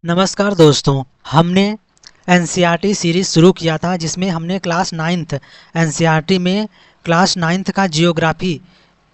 नमस्कार दोस्तों, हमने एनसीईआरटी सीरीज़ शुरू किया था जिसमें हमने क्लास नाइन्थ एनसीईआरटी में क्लास नाइन्थ का जियोग्राफी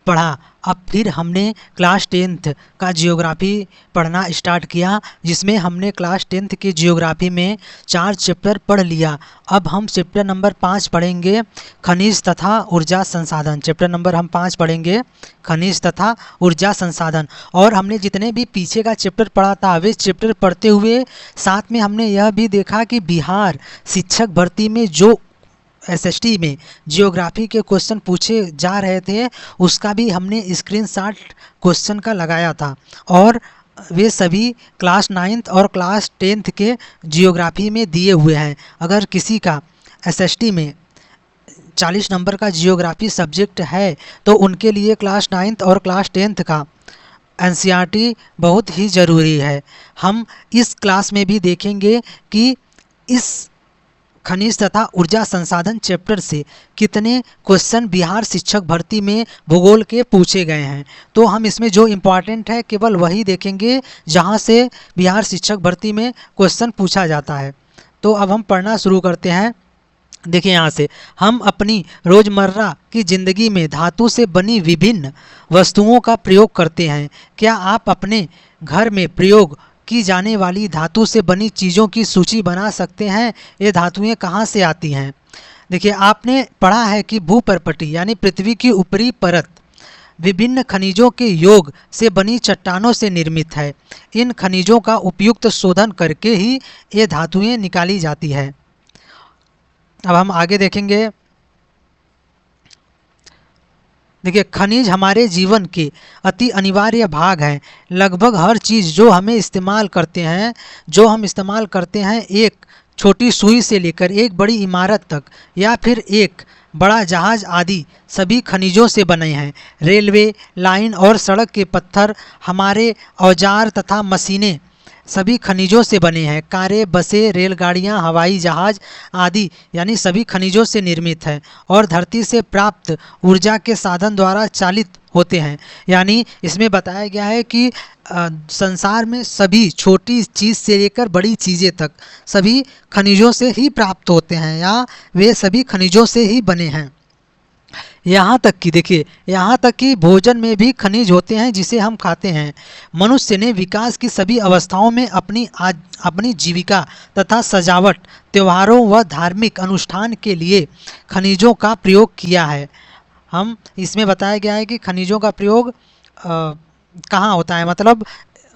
पढ़ा। अब फिर हमने क्लास टेंथ का जियोग्राफी पढ़ना स्टार्ट किया जिसमें हमने क्लास टेंथ की जियोग्राफी में 4 चैप्टर पढ़ लिया। अब हम चैप्टर नंबर 5 पढ़ेंगे, खनिज तथा ऊर्जा संसाधन। चैप्टर नंबर हम 5 पढ़ेंगे, खनिज तथा ऊर्जा संसाधन। और हमने जितने भी पीछे का चैप्टर पढ़ा था वे चैप्टर पढ़ते हुए साथ में हमने यह भी देखा कि बिहार शिक्षक भर्ती में जो एसएसटी में जियोग्राफी के क्वेश्चन पूछे जा रहे थे उसका भी हमने स्क्रीनशॉट क्वेश्चन का लगाया था, और वे सभी क्लास नाइन्थ और क्लास टेंथ के जियोग्राफी में दिए हुए हैं। अगर किसी का एसएसटी में 40 नंबर का जियोग्राफी सब्जेक्ट है तो उनके लिए क्लास नाइन्थ और क्लास टेंथ का एनसीईआरटी बहुत ही ज़रूरी है। हम इस क्लास में भी देखेंगे कि इस खनिज तथा ऊर्जा संसाधन चैप्टर से कितने क्वेश्चन बिहार शिक्षक भर्ती में भूगोल के पूछे गए हैं। तो हम इसमें जो इम्पॉर्टेंट है केवल वही देखेंगे जहां से बिहार शिक्षक भर्ती में क्वेश्चन पूछा जाता है। तो अब हम पढ़ना शुरू करते हैं। देखिए, यहाँ से हम अपनी रोज़मर्रा की ज़िंदगी में धातु से बनी विभिन्न वस्तुओं का प्रयोग करते हैं। क्या आप अपने घर में प्रयोग की जाने वाली धातु से बनी चीज़ों की सूची बना सकते हैं? ये धातुएं कहाँ से आती हैं? देखिए, आपने पढ़ा है कि भूपर्पटी यानी पृथ्वी की ऊपरी परत विभिन्न खनिजों के योग से बनी चट्टानों से निर्मित है। इन खनिजों का उपयुक्त शोधन करके ही ये धातुएं निकाली जाती है। अब हम आगे देखेंगे। देखिए, खनिज हमारे जीवन के अति अनिवार्य भाग हैं। लगभग हर चीज़ जो हम इस्तेमाल करते हैं एक छोटी सुई से लेकर एक बड़ी इमारत तक या फिर एक बड़ा जहाज आदि सभी खनिजों से बने हैं। रेलवे लाइन और सड़क के पत्थर, हमारे औजार तथा मशीनें सभी खनिजों से बने हैं। कारें, बसें, रेलगाड़ियां, हवाई जहाज़ आदि यानी सभी खनिजों से निर्मित है और धरती से प्राप्त ऊर्जा के साधन द्वारा चालित होते हैं। यानी इसमें बताया गया है कि संसार में सभी छोटी चीज़ से लेकर बड़ी चीज़ें तक सभी खनिजों से ही प्राप्त होते हैं या वे सभी खनिजों से ही बने हैं। यहाँ तक कि भोजन में भी खनिज होते हैं जिसे हम खाते हैं। मनुष्य ने विकास की सभी अवस्थाओं में अपनी जीविका तथा सजावट, त्योहारों व धार्मिक अनुष्ठान के लिए खनिजों का प्रयोग किया है। हम इसमें बताया गया है कि खनिजों का प्रयोग कहाँ होता है, मतलब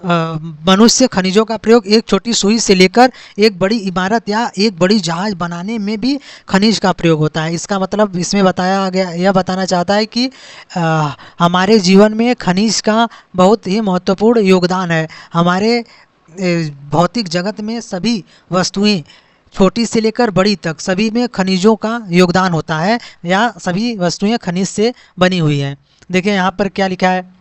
मनुष्य खनिजों का प्रयोग एक छोटी सुई से लेकर एक बड़ी इमारत या एक बड़ी जहाज बनाने में भी खनिज का प्रयोग होता है। इसका मतलब इसमें बताया गया, यह बताना चाहता है कि हमारे जीवन में खनिज का बहुत ही महत्वपूर्ण योगदान है। हमारे भौतिक जगत में सभी वस्तुएं छोटी से लेकर बड़ी तक सभी में खनिजों का योगदान होता है या सभी वस्तुएं खनिज से बनी हुई हैं। देखिए यहाँ पर क्या लिखा है।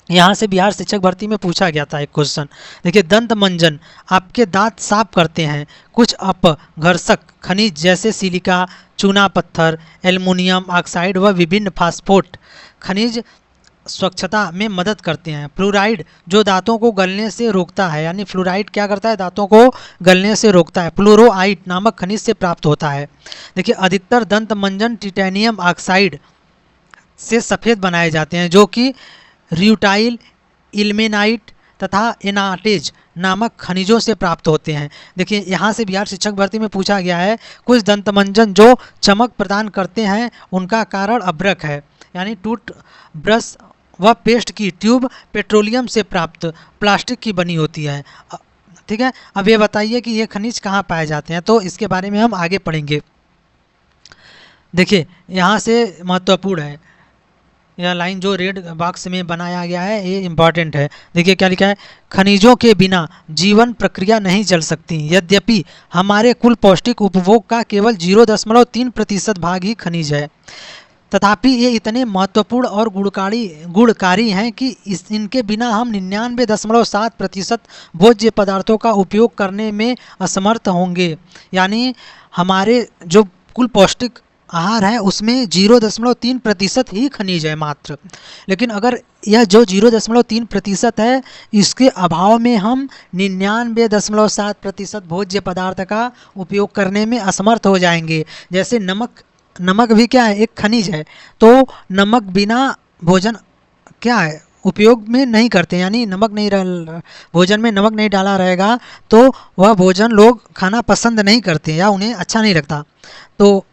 यहाँ से बिहार शिक्षक भर्ती में पूछा गया था एक क्वेश्चन। देखिए, दंत मंजन आपके दांत साफ करते हैं। कुछ अपघर्षक खनिज जैसे सिलिका, चूना पत्थर, एल्युमिनियम ऑक्साइड व विभिन्न फास्फोट खनिज स्वच्छता में मदद करते हैं। फ्लोराइड जो दांतों को गलने से रोकता है, यानी फ्लोराइड क्या करता है, दांतों को गलने से रोकता है। फ्लोरोआइड नामक खनिज से प्राप्त होता है। देखिए, अधिकतर दंत मंजन टिटेनियम ऑक्साइड से सफ़ेद बनाए जाते हैं जो कि र्यूटाइल, इल्मेनाइट तथा एनाटेज नामक खनिजों से प्राप्त होते हैं। देखिए, यहाँ से बिहार शिक्षक भर्ती में पूछा गया है कुछ दंतमंजन जो चमक प्रदान करते हैं उनका कारण अभ्रक है, यानी टूथ ब्रश व पेस्ट की ट्यूब पेट्रोलियम से प्राप्त प्लास्टिक की बनी होती है। ठीक है, अब ये बताइए कि ये खनिज कहाँ पाए जाते हैं, तो इसके बारे में हम आगे पढ़ेंगे। देखिए, यहाँ से महत्वपूर्ण है यह लाइन जो रेड बॉक्स में बनाया गया है, ये इम्पॉर्टेंट है। देखिए क्या लिखा है, खनिजों के बिना जीवन प्रक्रिया नहीं चल सकती। यद्यपि हमारे कुल पौष्टिक उपभोग का केवल 0.3% भाग ही खनिज है, तथापि ये इतने महत्वपूर्ण और गुणकारी हैं कि इनके बिना हम 99.7% भोज्य पदार्थों का उपयोग करने में असमर्थ होंगे। यानी हमारे जो कुल पौष्टिक आहार है उसमें 0.3% ही खनिज है मात्र। लेकिन अगर यह जो 0.3% है इसके अभाव में हम 99.7% भोज्य पदार्थ का उपयोग करने में असमर्थ हो जाएंगे। जैसे नमक भी क्या है, एक खनिज है। तो नमक बिना भोजन क्या है उपयोग में नहीं करते, यानी भोजन में नमक नहीं डाला रहेगा तो वह भोजन लोग खाना पसंद नहीं करते या उन्हें अच्छा नहीं लगता। तो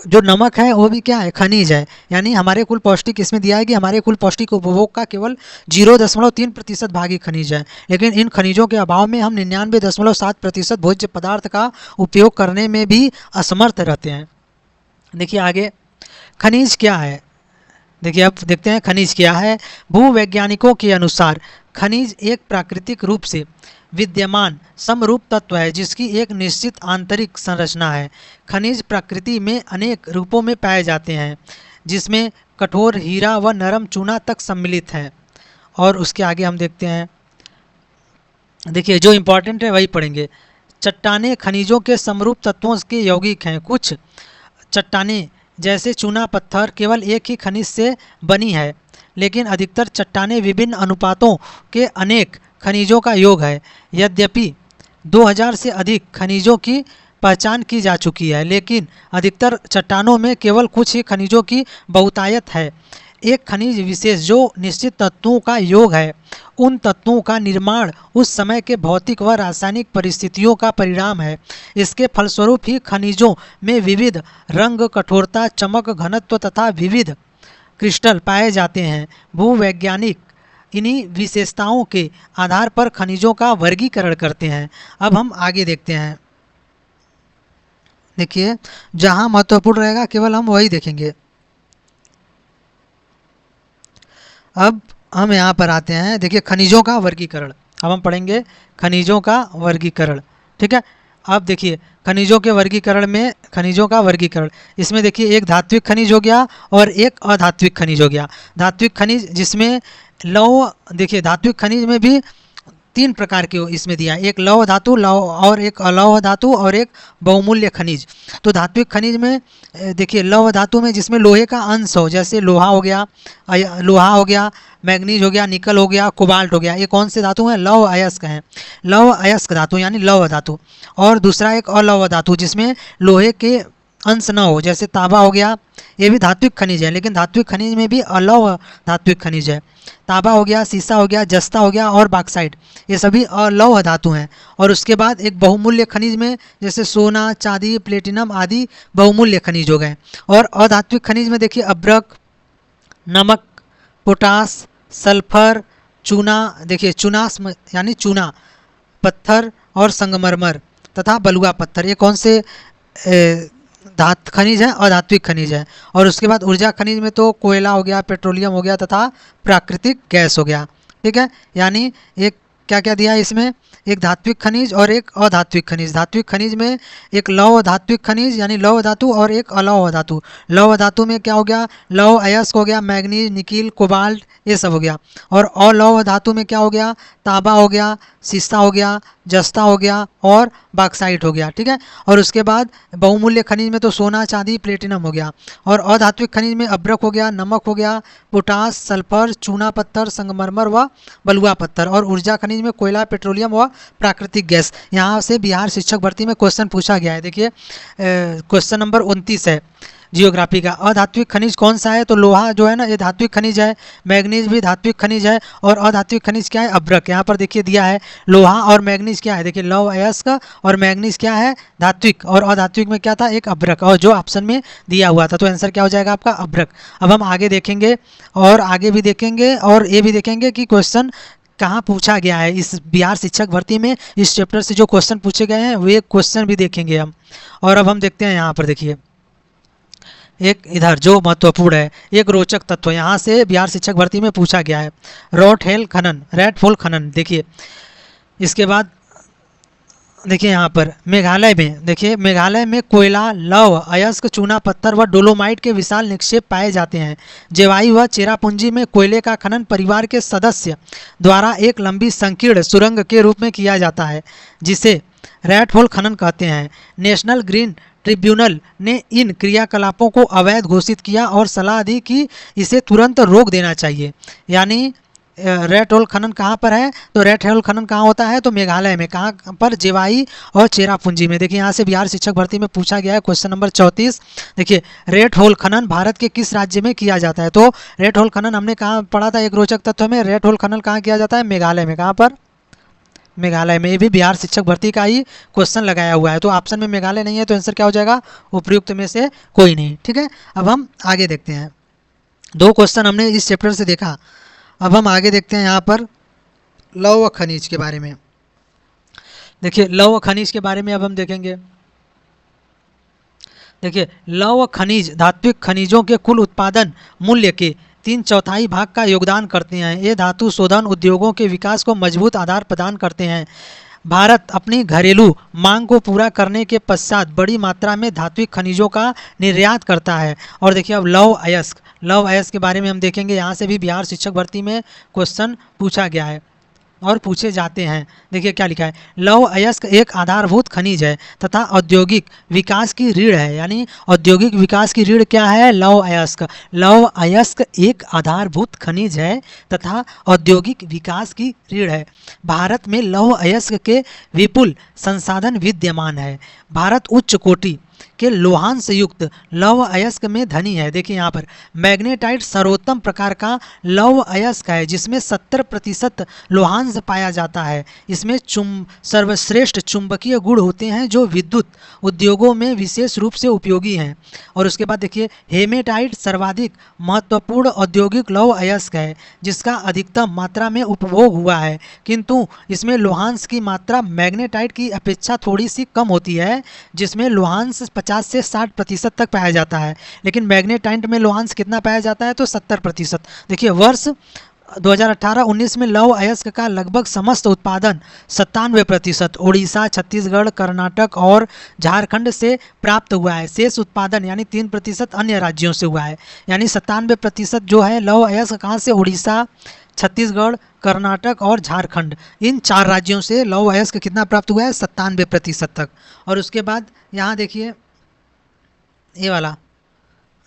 जो नमक है वो भी क्या है, खनिज है। यानी हमारे कुल पौष्टिक इसमें दिया है कि हमारे कुल पौष्टिक उपभोग का केवल 0.3% भाग ही खनिज है। लेकिन इन खनिजों के अभाव में हम 99.7% भोज्य पदार्थ का उपयोग करने में भी असमर्थ रहते हैं। देखिए आगे खनिज क्या है, देखिए अब देखते हैं खनिज क्या है। भूवैज्ञानिकों के अनुसार खनिज एक प्राकृतिक रूप से विद्यमान समरूप तत्व है जिसकी एक निश्चित आंतरिक संरचना है। खनिज प्रकृति में अनेक रूपों में पाए जाते हैं जिसमें कठोर हीरा व नरम चूना तक सम्मिलित है। और उसके आगे हम देखते हैं, देखिए जो इम्पोर्टेंट है वही पढ़ेंगे। चट्टानें खनिजों के समरूप तत्वों के यौगिक हैं। कुछ चट्टानें जैसे चूना पत्थर केवल एक ही खनिज से बनी है, लेकिन अधिकतर चट्टानें विभिन्न अनुपातों के अनेक खनिजों का योग है। यद्यपि 2000 से अधिक खनिजों की पहचान की जा चुकी है, लेकिन अधिकतर चट्टानों में केवल कुछ ही खनिजों की बहुतायत है। एक खनिज विशेष जो निश्चित तत्वों का योग है, उन तत्वों का निर्माण उस समय के भौतिक व रासायनिक परिस्थितियों का परिणाम है। इसके फलस्वरूप ही खनिजों में विविध रंग, कठोरता, चमक, घनत्व तथा विविध क्रिस्टल पाए जाते हैं। भूवैज्ञानिक इन्हीं विशेषताओं के आधार पर खनिजों का वर्गीकरण करते हैं। अब हम आगे देखते हैं। देखिए जहाँ महत्वपूर्ण रहेगा केवल हम वही देखेंगे। अब हम यहाँ पर आते हैं, देखिए खनिजों का वर्गीकरण। अब हम पढ़ेंगे खनिजों का वर्गीकरण, ठीक है। अब देखिए खनिजों के वर्गीकरण में खनिजों का वर्गीकरण, इसमें देखिए एक धात्विक खनिज हो गया और एक अधात्विक खनिज हो गया। धात्विक खनिज जिसमें लौह, देखिए धात्विक खनिज में भी 3 प्रकार के इसमें दिया है, एक लौह धातु और एक अलौह धातु और एक बहुमूल्य खनिज। तो धात्विक खनिज में देखिए लौह धातु में जिसमें लोहे का अंश हो, जैसे लोहा हो गया, मैग्नीज हो गया, निकल हो गया, कोबाल्ट हो गया। ये कौन से धातु हैं, लौह अयस्क हैं, लौह अयस्क धातु यानी लौह धातु। और दूसरा एक अलौह धातु जिसमें लोहे के अंश न हो, जैसे तांबा हो गया, ये भी धात्विक खनिज है। लेकिन धात्विक खनिज में भी अलौह धात्विक खनिज है। तांबा हो गया, सीसा हो गया, जस्ता हो गया और बॉक्साइट, ये सभी अलौह धातु हैं। और उसके बाद एक बहुमूल्य खनिज में जैसे सोना, चांदी, प्लेटिनम आदि बहुमूल्य खनिज हो गए। और अधात्विक खनिज में देखिए अभ्रक, नमक, पोटास, सल्फर, चूना, देखिए चूनास यानी चूना पत्थर और संगमरमर तथा बलुआ पत्थर, ये कौन से खनिज है, अधात्विक खनिज है। और उसके बाद ऊर्जा खनिज में तो कोयला हो गया, पेट्रोलियम हो गया तथा प्राकृतिक गैस हो गया, ठीक है। यानी एक क्या क्या दिया है इसमें, एक धात्विक खनिज और एक अधात्विक खनिज। धात्विक खनिज में एक लौह धात्विक खनिज यानी लौह धातु और एक अलौह धातु। लौह धातु में क्या हो गया, लौह अयस्क हो गया, मैग्नीज, निकिल, कोबाल्ट, ये सब हो गया। और अलौह धातु में क्या हो गया, तांबा हो गया, सीसा हो गया, जस्ता हो गया और बॉक्साइट हो गया, ठीक है। और उसके बाद बहुमूल्य खनिज में तो सोना, चांदी, प्लेटिनम हो गया। और अधात्विक खनिज में अभ्रक हो गया, नमक हो गया, पोटास, सल्फर, चूना पत्थर, संगमरमर व बलुआ पत्थर। और ऊर्जा खनिज में कोयला, पेट्रोलियम व प्राकृतिक गैस। यहाँ से बिहार शिक्षक भर्ती में क्वेश्चन पूछा गया है। देखिए क्वेश्चन नंबर 29 है जियोग्राफी का। अधात्विक खनिज कौन सा है, तो लोहा जो है ना ये धात्विक खनिज है, मैग्नीज भी धात्विक खनिज है। और अधात्विक खनिज क्या है, अभ्रक। यहाँ पर देखिए दिया है लोहा और मैग्नीज क्या है, देखिए लौह अयस्क और मैग्नीज क्या है, धात्विक। और अधात्विक में क्या था, एक अभ्रक, और जो ऑप्शन में दिया हुआ था। तो आंसर क्या हो जाएगा आपका, अभ्रक। अब हम आगे देखेंगे और आगे भी देखेंगे और ये भी देखेंगे कि क्वेश्चन कहाँ पूछा गया है। इस बिहार शिक्षक भर्ती में इस चैप्टर से जो क्वेश्चन पूछे गए हैं वे क्वेश्चन भी देखेंगे हम। और अब हम देखते हैं यहाँ पर, देखिए एक इधर जो महत्वपूर्ण है, एक रोचक तत्व यहाँ से बिहार शिक्षक भर्ती में पूछा गया है, रेड फॉल खनन। देखिए इसके बाद देखिए यहाँ पर मेघालय में, देखिए मेघालय में कोयला, लौह अयस्क, चूना पत्थर व डोलोमाइट के विशाल निक्षेप पाए जाते हैं। जेवाई व चेरापूंजी में कोयले का खनन परिवार के सदस्य द्वारा एक लंबी संकीर्ण सुरंग के रूप में किया जाता है जिसे रेड फॉल खनन कहते हैं। नेशनल ग्रीन ट्रिब्यूनल ने इन क्रियाकलापों को अवैध घोषित किया और सलाह दी कि इसे तुरंत रोक देना चाहिए। यानी रेड होल खनन कहाँ पर है, तो रेड होल खनन कहाँ होता है, तो मेघालय में। कहाँ पर, जेवाई और चेरापूंजी में। देखिए यहाँ से बिहार शिक्षक भर्ती में पूछा गया है क्वेश्चन नंबर 34। देखिए रेड होल खनन भारत के किस राज्य में किया जाता है, तो रेड होल खनन हमने कहाँ पढ़ा था एक रोचक तथ्य में, रेड होल खनन कहाँ किया जाता है, मेघालय में। कहाँ पर, मेघालय में। ये भी बिहार शिक्षक भर्ती का ही क्वेश्चन लगाया हुआ है, तो ऑप्शन में मेघालय नहीं है तो आंसर क्या हो जाएगा, उपयुक्त में से कोई नहीं। ठीक है, अब हम आगे देखते हैं। 2 क्वेश्चन हमने इस चैप्टर से देखा, अब हम आगे देखते हैं यहाँ पर लौह खनिज के बारे में। देखिए लौह खनिज के बारे में अब हम देखेंगे। देखिए लौह खनिज धात्विक खनिजों के कुल उत्पादन मूल्य के 3/4 भाग का योगदान करते हैं। ये धातु शोधन उद्योगों के विकास को मजबूत आधार प्रदान करते हैं। भारत अपनी घरेलू मांग को पूरा करने के पश्चात बड़ी मात्रा में धात्विक खनिजों का निर्यात करता है। और देखिए अब लौह अयस्क के बारे में हम देखेंगे। यहाँ से भी बिहार शिक्षक भर्ती में क्वेश्चन पूछा गया है और पूछे जाते हैं। देखिए क्या लिखा है, लौह अयस्क एक आधारभूत खनिज है तथा औद्योगिक विकास की रीढ़ है। यानी औद्योगिक विकास की रीढ़ क्या है, लौह अयस्क। लौह अयस्क एक आधारभूत खनिज है तथा औद्योगिक विकास की रीढ़ है। भारत में लौह अयस्क के विपुल संसाधन विद्यमान है। भारत उच्च कोटि के लोहांश युक्त लौह अयस्क में धनी है। देखिए यहाँ पर मैग्नेटाइट सर्वोत्तम प्रकार का लौह अयस्क है जिसमें 70% लोहांश पाया जाता है। इसमें सर्वश्रेष्ठ चुंबकीय गुण होते हैं जो विद्युत उद्योगों में विशेष रूप से उपयोगी हैं। और उसके बाद देखिए हेमेटाइट सर्वाधिक महत्वपूर्ण औद्योगिक लौह अयस्क है जिसका अधिकतम मात्रा में उपभोग हुआ है, किंतु इसमें लोहांश की मात्रा मैग्नेटाइट की अपेक्षा थोड़ी सी कम होती है जिसमें लोहांश 50 से 60% तक पाया जाता है। लेकिन मैग्नेटाइट में लोहांश कितना पाया जाता है, तो 70%। देखिए वर्ष 2018-19 में लौह अयस्क का लगभग समस्त उत्पादन 97% उड़ीसा, छत्तीसगढ़, कर्नाटक और झारखंड से प्राप्त हुआ है। शेष उत्पादन यानी 3% अन्य राज्यों से हुआ है। यानी 97% जो है लौह अयस्क कहाँ से, उड़ीसा, छत्तीसगढ़, कर्नाटक और झारखंड, इन 4 राज्यों से लौह अयस्क कितना प्राप्त हुआ है, 97% तक। और उसके बाद यहाँ देखिए ये वाला,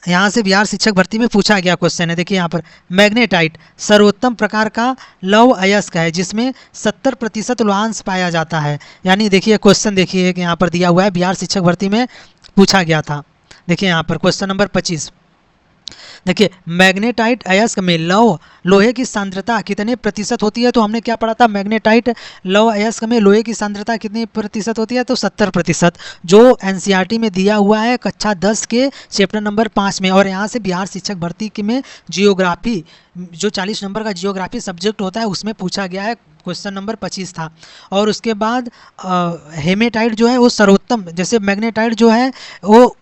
यहाँ से बिहार शिक्षक भर्ती में पूछा गया क्वेश्चन है। देखिए यहाँ पर मैग्नेटाइट सर्वोत्तम प्रकार का लौह अयस्क है जिसमें 70% लोहांश पाया जाता है। यानी देखिए क्वेश्चन देखिए कि यहाँ पर दिया हुआ है, बिहार शिक्षक भर्ती में पूछा गया था। देखिए यहाँ पर क्वेश्चन नंबर 25। देखिए मैग्नेटाइट अयस्क में लोहे की सांद्रता कितने प्रतिशत होती है, तो हमने क्या पढ़ा था, मैग्नेटाइट लौह अयस्क में लोहे की सांद्रता कितनी प्रतिशत होती है, तो 70%, जो एनसीईआरटी में दिया हुआ है कक्षा 10 के चैप्टर नंबर 5 में। और यहाँ से बिहार शिक्षक भर्ती के में जियोग्राफी, जो 40 नंबर का जियोग्राफी सब्जेक्ट होता है उसमें पूछा गया है, क्वेश्चन नंबर 25 था। और उसके बाद हेमेटाइट जो है वो सर्वोत्तम, जैसे मैग्नेटाइट जो है वो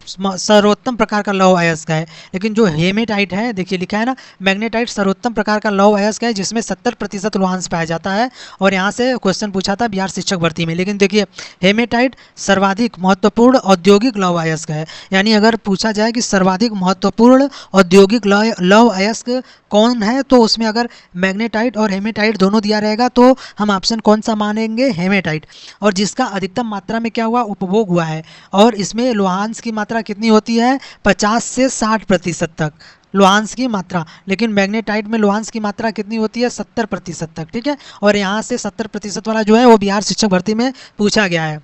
सर्वोत्तम प्रकार का लौह अयस्क है, लेकिन जो हेमेटाइट है, देखिए लिखा है ना, मैग्नेटाइट सर्वोत्तम प्रकार का लौह अयस्क है जिसमें 70% लोहांश पाया जाता है। और यहाँ से क्वेश्चन पूछा था बिहार शिक्षक भर्ती में। लेकिन देखिए हेमेटाइट सर्वाधिक महत्वपूर्ण औद्योगिक लौह अयस्क है। यानी अगर पूछा जाए कि सर्वाधिक महत्वपूर्ण औद्योगिक लौह अयस्क कौन है, तो उसमें अगर मैग्नेटाइट और हेमेटाइट दोनों दिया रहेगा तो हम ऑप्शन कौन सा मानेंगे, हेमेटाइट। और जिसका अधिकतम मात्रा में क्या हुआ, उपभोग हुआ है। और इसमें लोहांश की मात्रा कितनी होती है, 50 से 60% तक लोहांश की मात्रा। लेकिन मैग्नेटाइट में लोहांश की मात्रा कितनी होती है, 70% तक। ठीक है, और यहाँ से 70% वाला जो है वो बिहार शिक्षक भर्ती में पूछा गया है।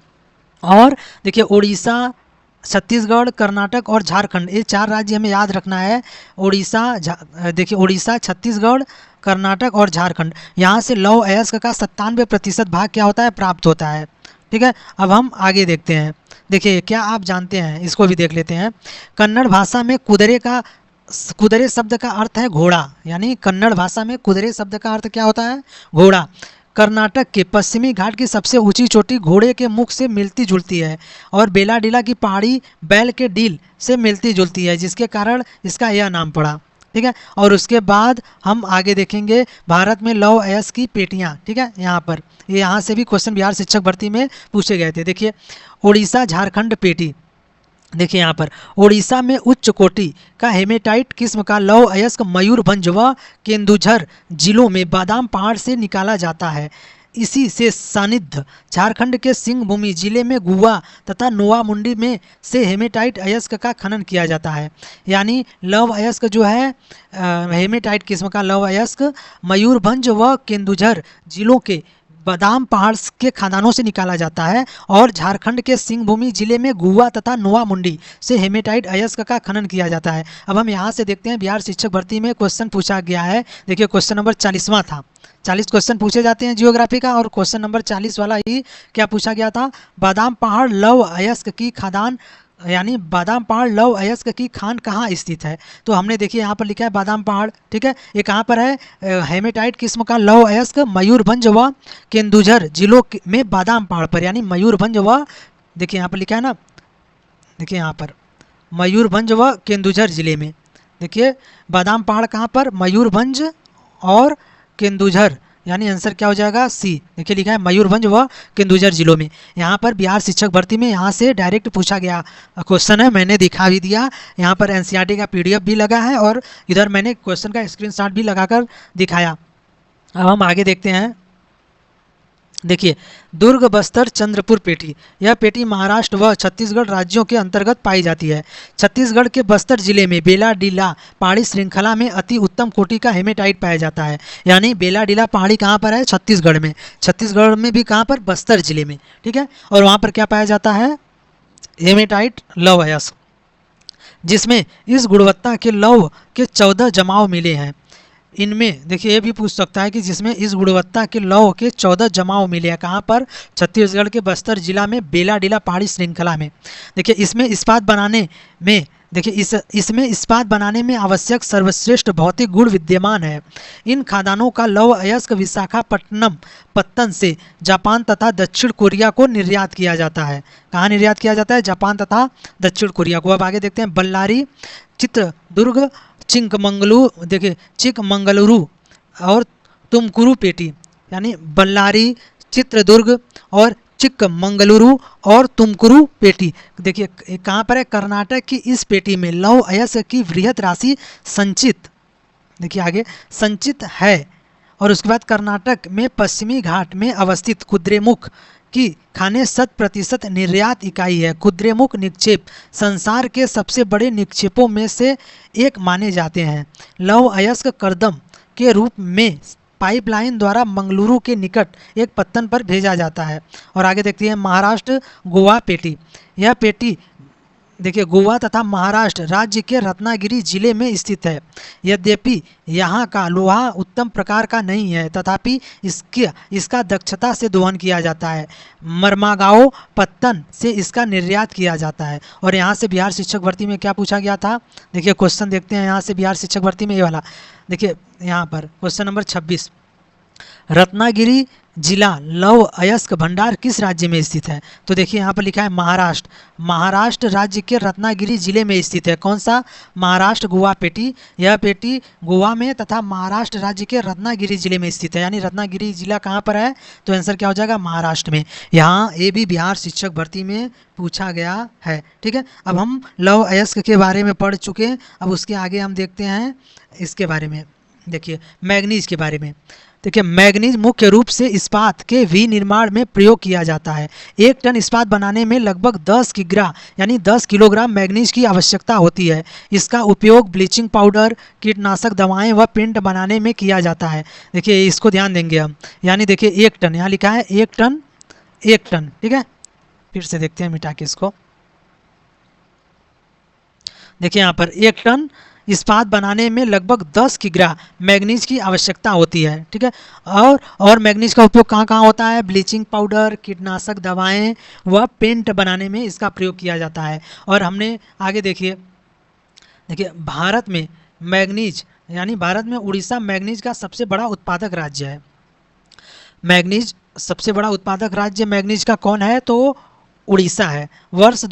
और देखिए उड़ीसा, छत्तीसगढ़, कर्नाटक और झारखंड, ये 4 राज्य हमें याद रखना है। देखिए उड़ीसा, छत्तीसगढ़, कर्नाटक और झारखंड, यहाँ से लौह अयस्क का 97% भाग क्या होता है, प्राप्त होता है। ठीक है, अब हम आगे देखते हैं। देखिए क्या आप जानते हैं, इसको भी देख लेते हैं। कन्नड़ भाषा में कुदरे शब्द का अर्थ है घोड़ा। यानी कन्नड़ भाषा में कुदरे शब्द का अर्थ क्या होता है, घोड़ा। कर्नाटक के पश्चिमी घाट की सबसे ऊंची चोटी घोड़े के मुख से मिलती जुलती है और बेलाडीला की पहाड़ी बैल के डील से मिलती जुलती है, जिसके कारण इसका यह नाम पड़ा। ठीक है, और उसके बाद हम आगे देखेंगे भारत में लौह अयस्क की पेटियां। ठीक है, यहाँ से भी क्वेश्चन बिहार शिक्षक भर्ती में पूछे गए थे। देखिए उड़ीसा झारखंड पेटी, देखिए यहाँ पर उड़ीसा में उच्च कोटि का हेमेटाइट किस्म का लौह अयस्क मयूरभंज व केंदुझर जिलों में बादाम पहाड़ से निकाला जाता है। इसी से सानिध्य झारखंड के सिंहभूमि जिले में गुआ तथा नोवामुंडी में से हेमेटाइट अयस्क का खनन किया जाता है। यानी लौह अयस्क जो है हेमेटाइट किस्म का लौह अयस्क मयूरभंज व केंदुझर जिलों के बादाम पहाड़ के खदानों से निकाला जाता है और झारखंड के सिंहभूमि जिले में गुआ तथा नोवामुंडी से हेमेटाइट अयस्क का खनन किया जाता है। अब हम यहाँ से देखते हैं बिहार शिक्षक भर्ती में क्वेश्चन पूछा गया है। देखिए क्वेश्चन नंबर 40वां था। 40 क्वेश्चन पूछे जाते हैं जियोग्राफी का और क्वेश्चन नंबर 40 वाला ही क्या पूछा गया था, बादाम पहाड़ लौह अयस्क की खदान यानी बादाम पहाड़ लौह अयस्क की खान कहाँ स्थित है। तो हमने देखिए यहाँ पर लिखा है बादाम पहाड़, ठीक है। ये कहाँ पर है, हेमेटाइट किस्म का लौह अयस्क मयूरभंज व केंदुझर जिलों में बादाम पहाड़ पर, यानी मयूरभंज व, देखिए यहाँ पर लिखा है ना, देखिए यहाँ पर मयूरभंज व केंदुझर जिले में, देखिए बादाम पहाड़ कहाँ पर, मयूरभंज और केंदुझर, यानी आंसर क्या हो जाएगा सी। देखिए लिखा है मयूरभंज व केंदुझर जिलों में। यहाँ पर बिहार शिक्षक भर्ती में यहाँ से डायरेक्ट पूछा गया क्वेश्चन है, मैंने दिखा भी दिया। यहाँ पर एनसीईआरटी का पीडीएफ भी लगा है और इधर मैंने क्वेश्चन का स्क्रीनशॉट भी लगाकर दिखाया। अब हम आगे देखते हैं। देखिए दुर्ग, बस्तर, चंद्रपुर पेटी, यह पेटी महाराष्ट्र व छत्तीसगढ़ राज्यों के अंतर्गत पाई जाती है। छत्तीसगढ़ के बस्तर जिले में बेलाडीला पहाड़ी श्रृंखला में अति उत्तम कोटि का हेमेटाइट पाया जाता है। यानी बेलाडीला पहाड़ी कहाँ पर है, छत्तीसगढ़ में, छत्तीसगढ़ में भी कहाँ पर, बस्तर जिले में, ठीक है। और वहाँ पर क्या पाया जाता है, हेमेटाइट लौह अयस्क, जिसमें इस गुणवत्ता के लौह के 14 जमाव मिले हैं। इनमें देखिए ये भी पूछ सकता है कि जिसमें इस गुणवत्ता के लौह के 14 जमाव मिले हैं, कहाँ पर, छत्तीसगढ़ के बस्तर जिला में बेलाडीला पहाड़ी श्रृंखला में। देखिए इसमें इस्पात बनाने में, देखिए इसमें इस्पात बनाने में आवश्यक सर्वश्रेष्ठ भौतिक गुण विद्यमान है। इन खादानों का लौह अयस्क विशाखापट्टनम पत्तन से जापान तथा दक्षिण कोरिया को निर्यात किया जाता है। कहाँ निर्यात किया जाता है, जापान तथा दक्षिण कोरिया को। अब आगे देखते हैं बल्लारी, चित्रदुर्ग, चिकमंगलुरु, देखिए चिकमंगलुरु और तुमकुरु पेटी, यानी बल्लारी, चित्रदुर्ग और चिकमंगलुरु और तुमकुरु पेटी। देखिए कहाँ पर है, कर्नाटक की इस पेटी में लौह अयस्क की वृहत राशि संचित, देखिए आगे संचित है। और उसके बाद कर्नाटक में पश्चिमी घाट में अवस्थित कुद्रेमुख की खाने 100% निर्यात इकाई है। कुद्रेमुख निक्षेप संसार के सबसे बड़े निक्षेपों में से एक माने जाते हैं। लौह अयस्क करदम के रूप में पाइपलाइन द्वारा मंगलुरु के निकट एक पत्तन पर भेजा जाता है। और आगे देखते हैं महाराष्ट्र गोवा पेटी। यह पेटी देखिए गोवा तथा महाराष्ट्र राज्य के रत्नागिरी जिले में स्थित है। यद्यपि यहाँ का लोहा उत्तम प्रकार का नहीं है, तथापि इसका दक्षता से दोहन किया जाता है। मरमागांव पत्तन से इसका निर्यात किया जाता है। और यहाँ से बिहार शिक्षक भर्ती में क्या पूछा गया था, देखिए क्वेश्चन देखते हैं यहाँ से बिहार शिक्षक भर्ती में, ये वाला देखिए यहाँ पर क्वेश्चन नंबर 26, रत्नागिरी जिला लौह अयस्क भंडार किस राज्य में स्थित है। तो देखिए यहाँ पर लिखा है महाराष्ट्र, महाराष्ट्र राज्य के रत्नागिरी जिले में स्थित है। कौन सा, महाराष्ट्र गोवा पेटी। यह पेटी गोवा में तथा महाराष्ट्र राज्य के रत्नागिरी जिले में स्थित है। यानी रत्नागिरी जिला कहाँ पर है, तो आंसर क्या हो जाएगा, महाराष्ट्र में। यहाँ ये भी बिहार शिक्षक भर्ती में पूछा गया है, ठीक है। अब हम लौह अयस्क के बारे में पढ़ चुके हैं, अब उसके आगे हम देखते हैं इसके बारे में। देखिए मैग्नीज के बारे में। देखिए मैग्नीज मुख्य रूप से इस्पात के विनिर्माण में प्रयोग किया जाता है। 1 टन इस्पात बनाने में लगभग 10 किग्रा यानी 10 किलोग्राम मैग्नीज की आवश्यकता होती है। इसका उपयोग ब्लीचिंग पाउडर, कीटनाशक दवाएं व पेंट बनाने में किया जाता है। देखिए इसको ध्यान देंगे हम, यानी देखिए 1 टन, यहाँ लिखा है 1 टन, 1 टन, ठीक है। फिर से देखते हैं मिटा के इसको। देखिए यहाँ पर 1 टन इस्पात बनाने में लगभग 10 किग्रा मैग्नीज की आवश्यकता होती है, ठीक है। और मैग्नीज का उपयोग कहाँ कहाँ होता है, ब्लीचिंग पाउडर, कीटनाशक दवाएं व पेंट बनाने में इसका प्रयोग किया जाता है। और हमने आगे देखिए भारत में मैग्नीज, यानी भारत में उड़ीसा मैग्नीज का सबसे बड़ा उत्पादक राज्य है। मैग्नीज सबसे बड़ा उत्पादक राज्य मैग्नीज का कौन है, तो उड़ीसा है। वर्ष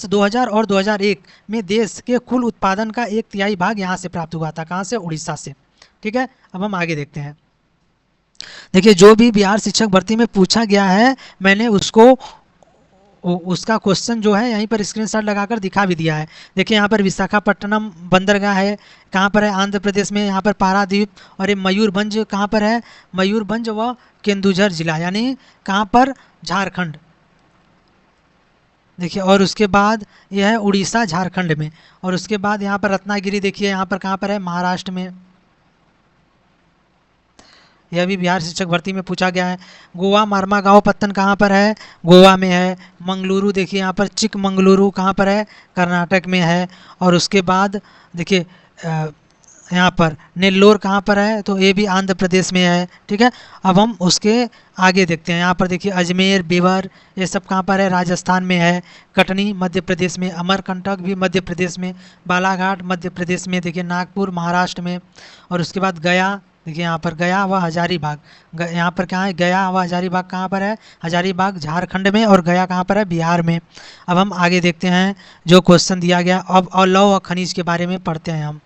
2000 और 2001 में देश के कुल उत्पादन का 1/3 भाग यहाँ से प्राप्त हुआ था। कहाँ से, उड़ीसा से, ठीक है। अब हम आगे देखते हैं। देखिए जो भी बिहार शिक्षक भर्ती में पूछा गया है मैंने उसको उसका क्वेश्चन जो है यहीं पर स्क्रीनशॉट लगाकर दिखा भी दिया है। देखिए यहाँ पर विशाखापट्टनम बंदरगाह है, कहाँ पर है, आंध्र प्रदेश में। यहाँ पर पारादीप, और ये मयूरभंज कहाँ पर है, मयूरभंज व केंदुझर जिला, यानी कहाँ पर, झारखंड। देखिए, और उसके बाद यह है उड़ीसा, झारखंड में। और उसके बाद यहाँ पर रत्नागिरी, देखिए यहाँ पर कहाँ पर है, महाराष्ट्र में। यह भी बिहार शिक्षक भर्ती में पूछा गया है। गोवा मार्मागांव पत्तन कहाँ पर है, गोवा में है। मंगलुरु, देखिए यहाँ पर चिकमंगलुरु कहाँ पर है, कर्नाटक में है। और उसके बाद देखिए यहाँ पर नेल्लोर कहाँ पर है, तो ये भी आंध्र प्रदेश में है। ठीक है, अब हम उसके आगे देखते हैं। यहाँ पर देखिए अजमेर, बेवर, ये सब कहाँ पर है, राजस्थान में है। कटनी मध्य प्रदेश में, अमरकंटक भी मध्य प्रदेश में, बालाघाट मध्य प्रदेश में, देखिए नागपुर महाराष्ट्र में। और उसके बाद गया, देखिए यहाँ पर गया व हजारीबाग, यहाँ पर कहाँ है, गया व हजारीबाग कहाँ पर है, हजारीबाग झारखंड में, और गया कहाँ पर है, बिहार में। अब हम आगे देखते हैं जो क्वेश्चन दिया गया। अब अलौह खनिज के बारे में पढ़ते हैं हम।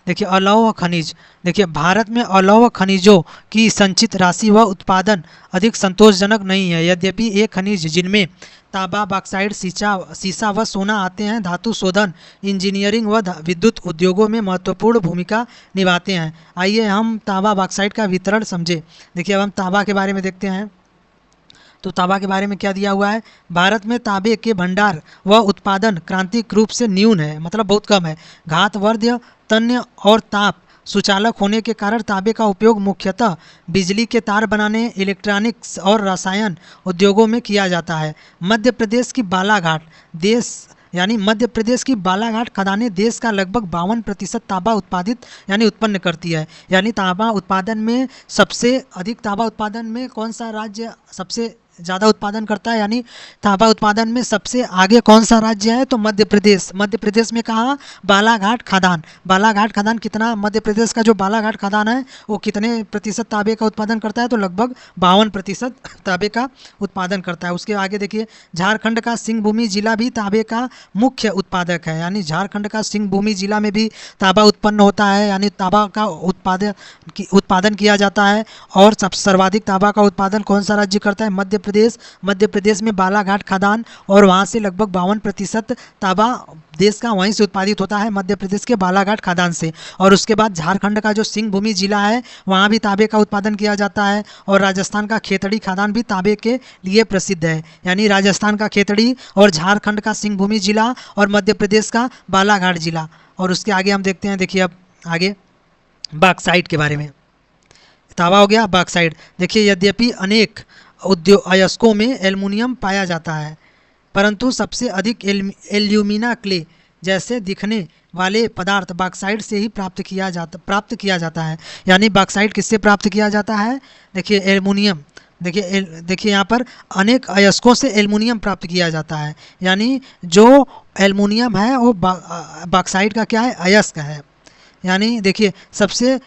देखिए अलौह खनिज, देखिए भारत में अलौह खनिजों की संचित राशि व उत्पादन अधिक संतोषजनक नहीं है। यद्यपि ये खनिज जिनमें तांबा, बॉक्साइट, सीसा व सोना आते हैं, धातु शोधन, इंजीनियरिंग व विद्युत उद्योगों में महत्वपूर्ण भूमिका निभाते हैं। आइए हम तांबा बॉक्साइट का वितरण समझे। देखिए अब हम तांबा के बारे में देखते हैं। तो तांबा के बारे में क्या दिया हुआ है, भारत में तांबे के भंडार व उत्पादन क्रांतिक रूप से न्यून है, मतलब बहुत कम है। घातवर्ध्य, तन्य और ताप सुचालक होने के कारण तांबे का उपयोग मुख्यतः बिजली के तार बनाने, इलेक्ट्रॉनिक्स और रसायन उद्योगों में किया जाता है। मध्य प्रदेश की बालाघाट मध्य प्रदेश की बालाघाट खदानें देश का लगभग 52% तांबा उत्पादित यानी उत्पन्न करती है। यानी तांबा उत्पादन में सबसे अधिक, तांबा उत्पादन में कौन सा राज्य सबसे ज़्यादा उत्पादन करता है, यानी तांबा उत्पादन में सबसे आगे कौन सा राज्य है, तो मध्य प्रदेश। मध्य प्रदेश में कहाँ, बालाघाट खदान। बालाघाट खदान कितना, मध्य प्रदेश का जो बालाघाट खदान है वो कितने प्रतिशत तांबे का उत्पादन करता है, तो लगभग 52% तांबे का उत्पादन करता है। उसके आगे देखिए झारखंड का सिंहभूमि जिला भी तांबे का मुख्य उत्पादक है। यानी झारखंड का सिंहभूमि जिला में भी तांबा उत्पन्न होता है, यानी तांबा का उत्पादन किया जाता है। और सब सर्वाधिक तांबा का उत्पादन कौन सा राज्य करता है, मध्य प्रदेश। मध्य प्रदेश में बालाघाट खदान, और वहाँ से लगभग 52% तांबा देश का वहीं से उत्पादित होता है, मध्य प्रदेश के बालाघाट खदान से। और उसके बाद झारखंड का जो सिंहभूमि जिला है वहाँ भी तांबे का उत्पादन किया जाता है। और राजस्थान का खेतड़ी खदान भी तांबे के लिए प्रसिद्ध है। यानी राजस्थान का खेतड़ी, और झारखंड का सिंहभूमि जिला, और मध्य प्रदेश का बालाघाट जिला। और उसके आगे हम देखते हैं, देखिए अब आगे बॉक्साइट के बारे में। तांबा हो गया, बॉक्साइट। देखिए यद्यपि अनेक अयस्कों में एल्युमिनियम पाया जाता है, परंतु सबसे अधिक एल्यूमिना क्ले जैसे दिखने वाले पदार्थ बॉक्साइट से ही प्राप्त किया जाता है। यानी बॉक्साइट किससे प्राप्त किया जाता है, देखिए एल्युमिनियम। देखिए यहाँ पर अनेक अयस्कों से एल्युमिनियम प्राप्त किया जाता है। यानी जो एल्युमिनियम है वो बॉक्साइट का क्या है, अयस्क है। यानी देखिए सबसे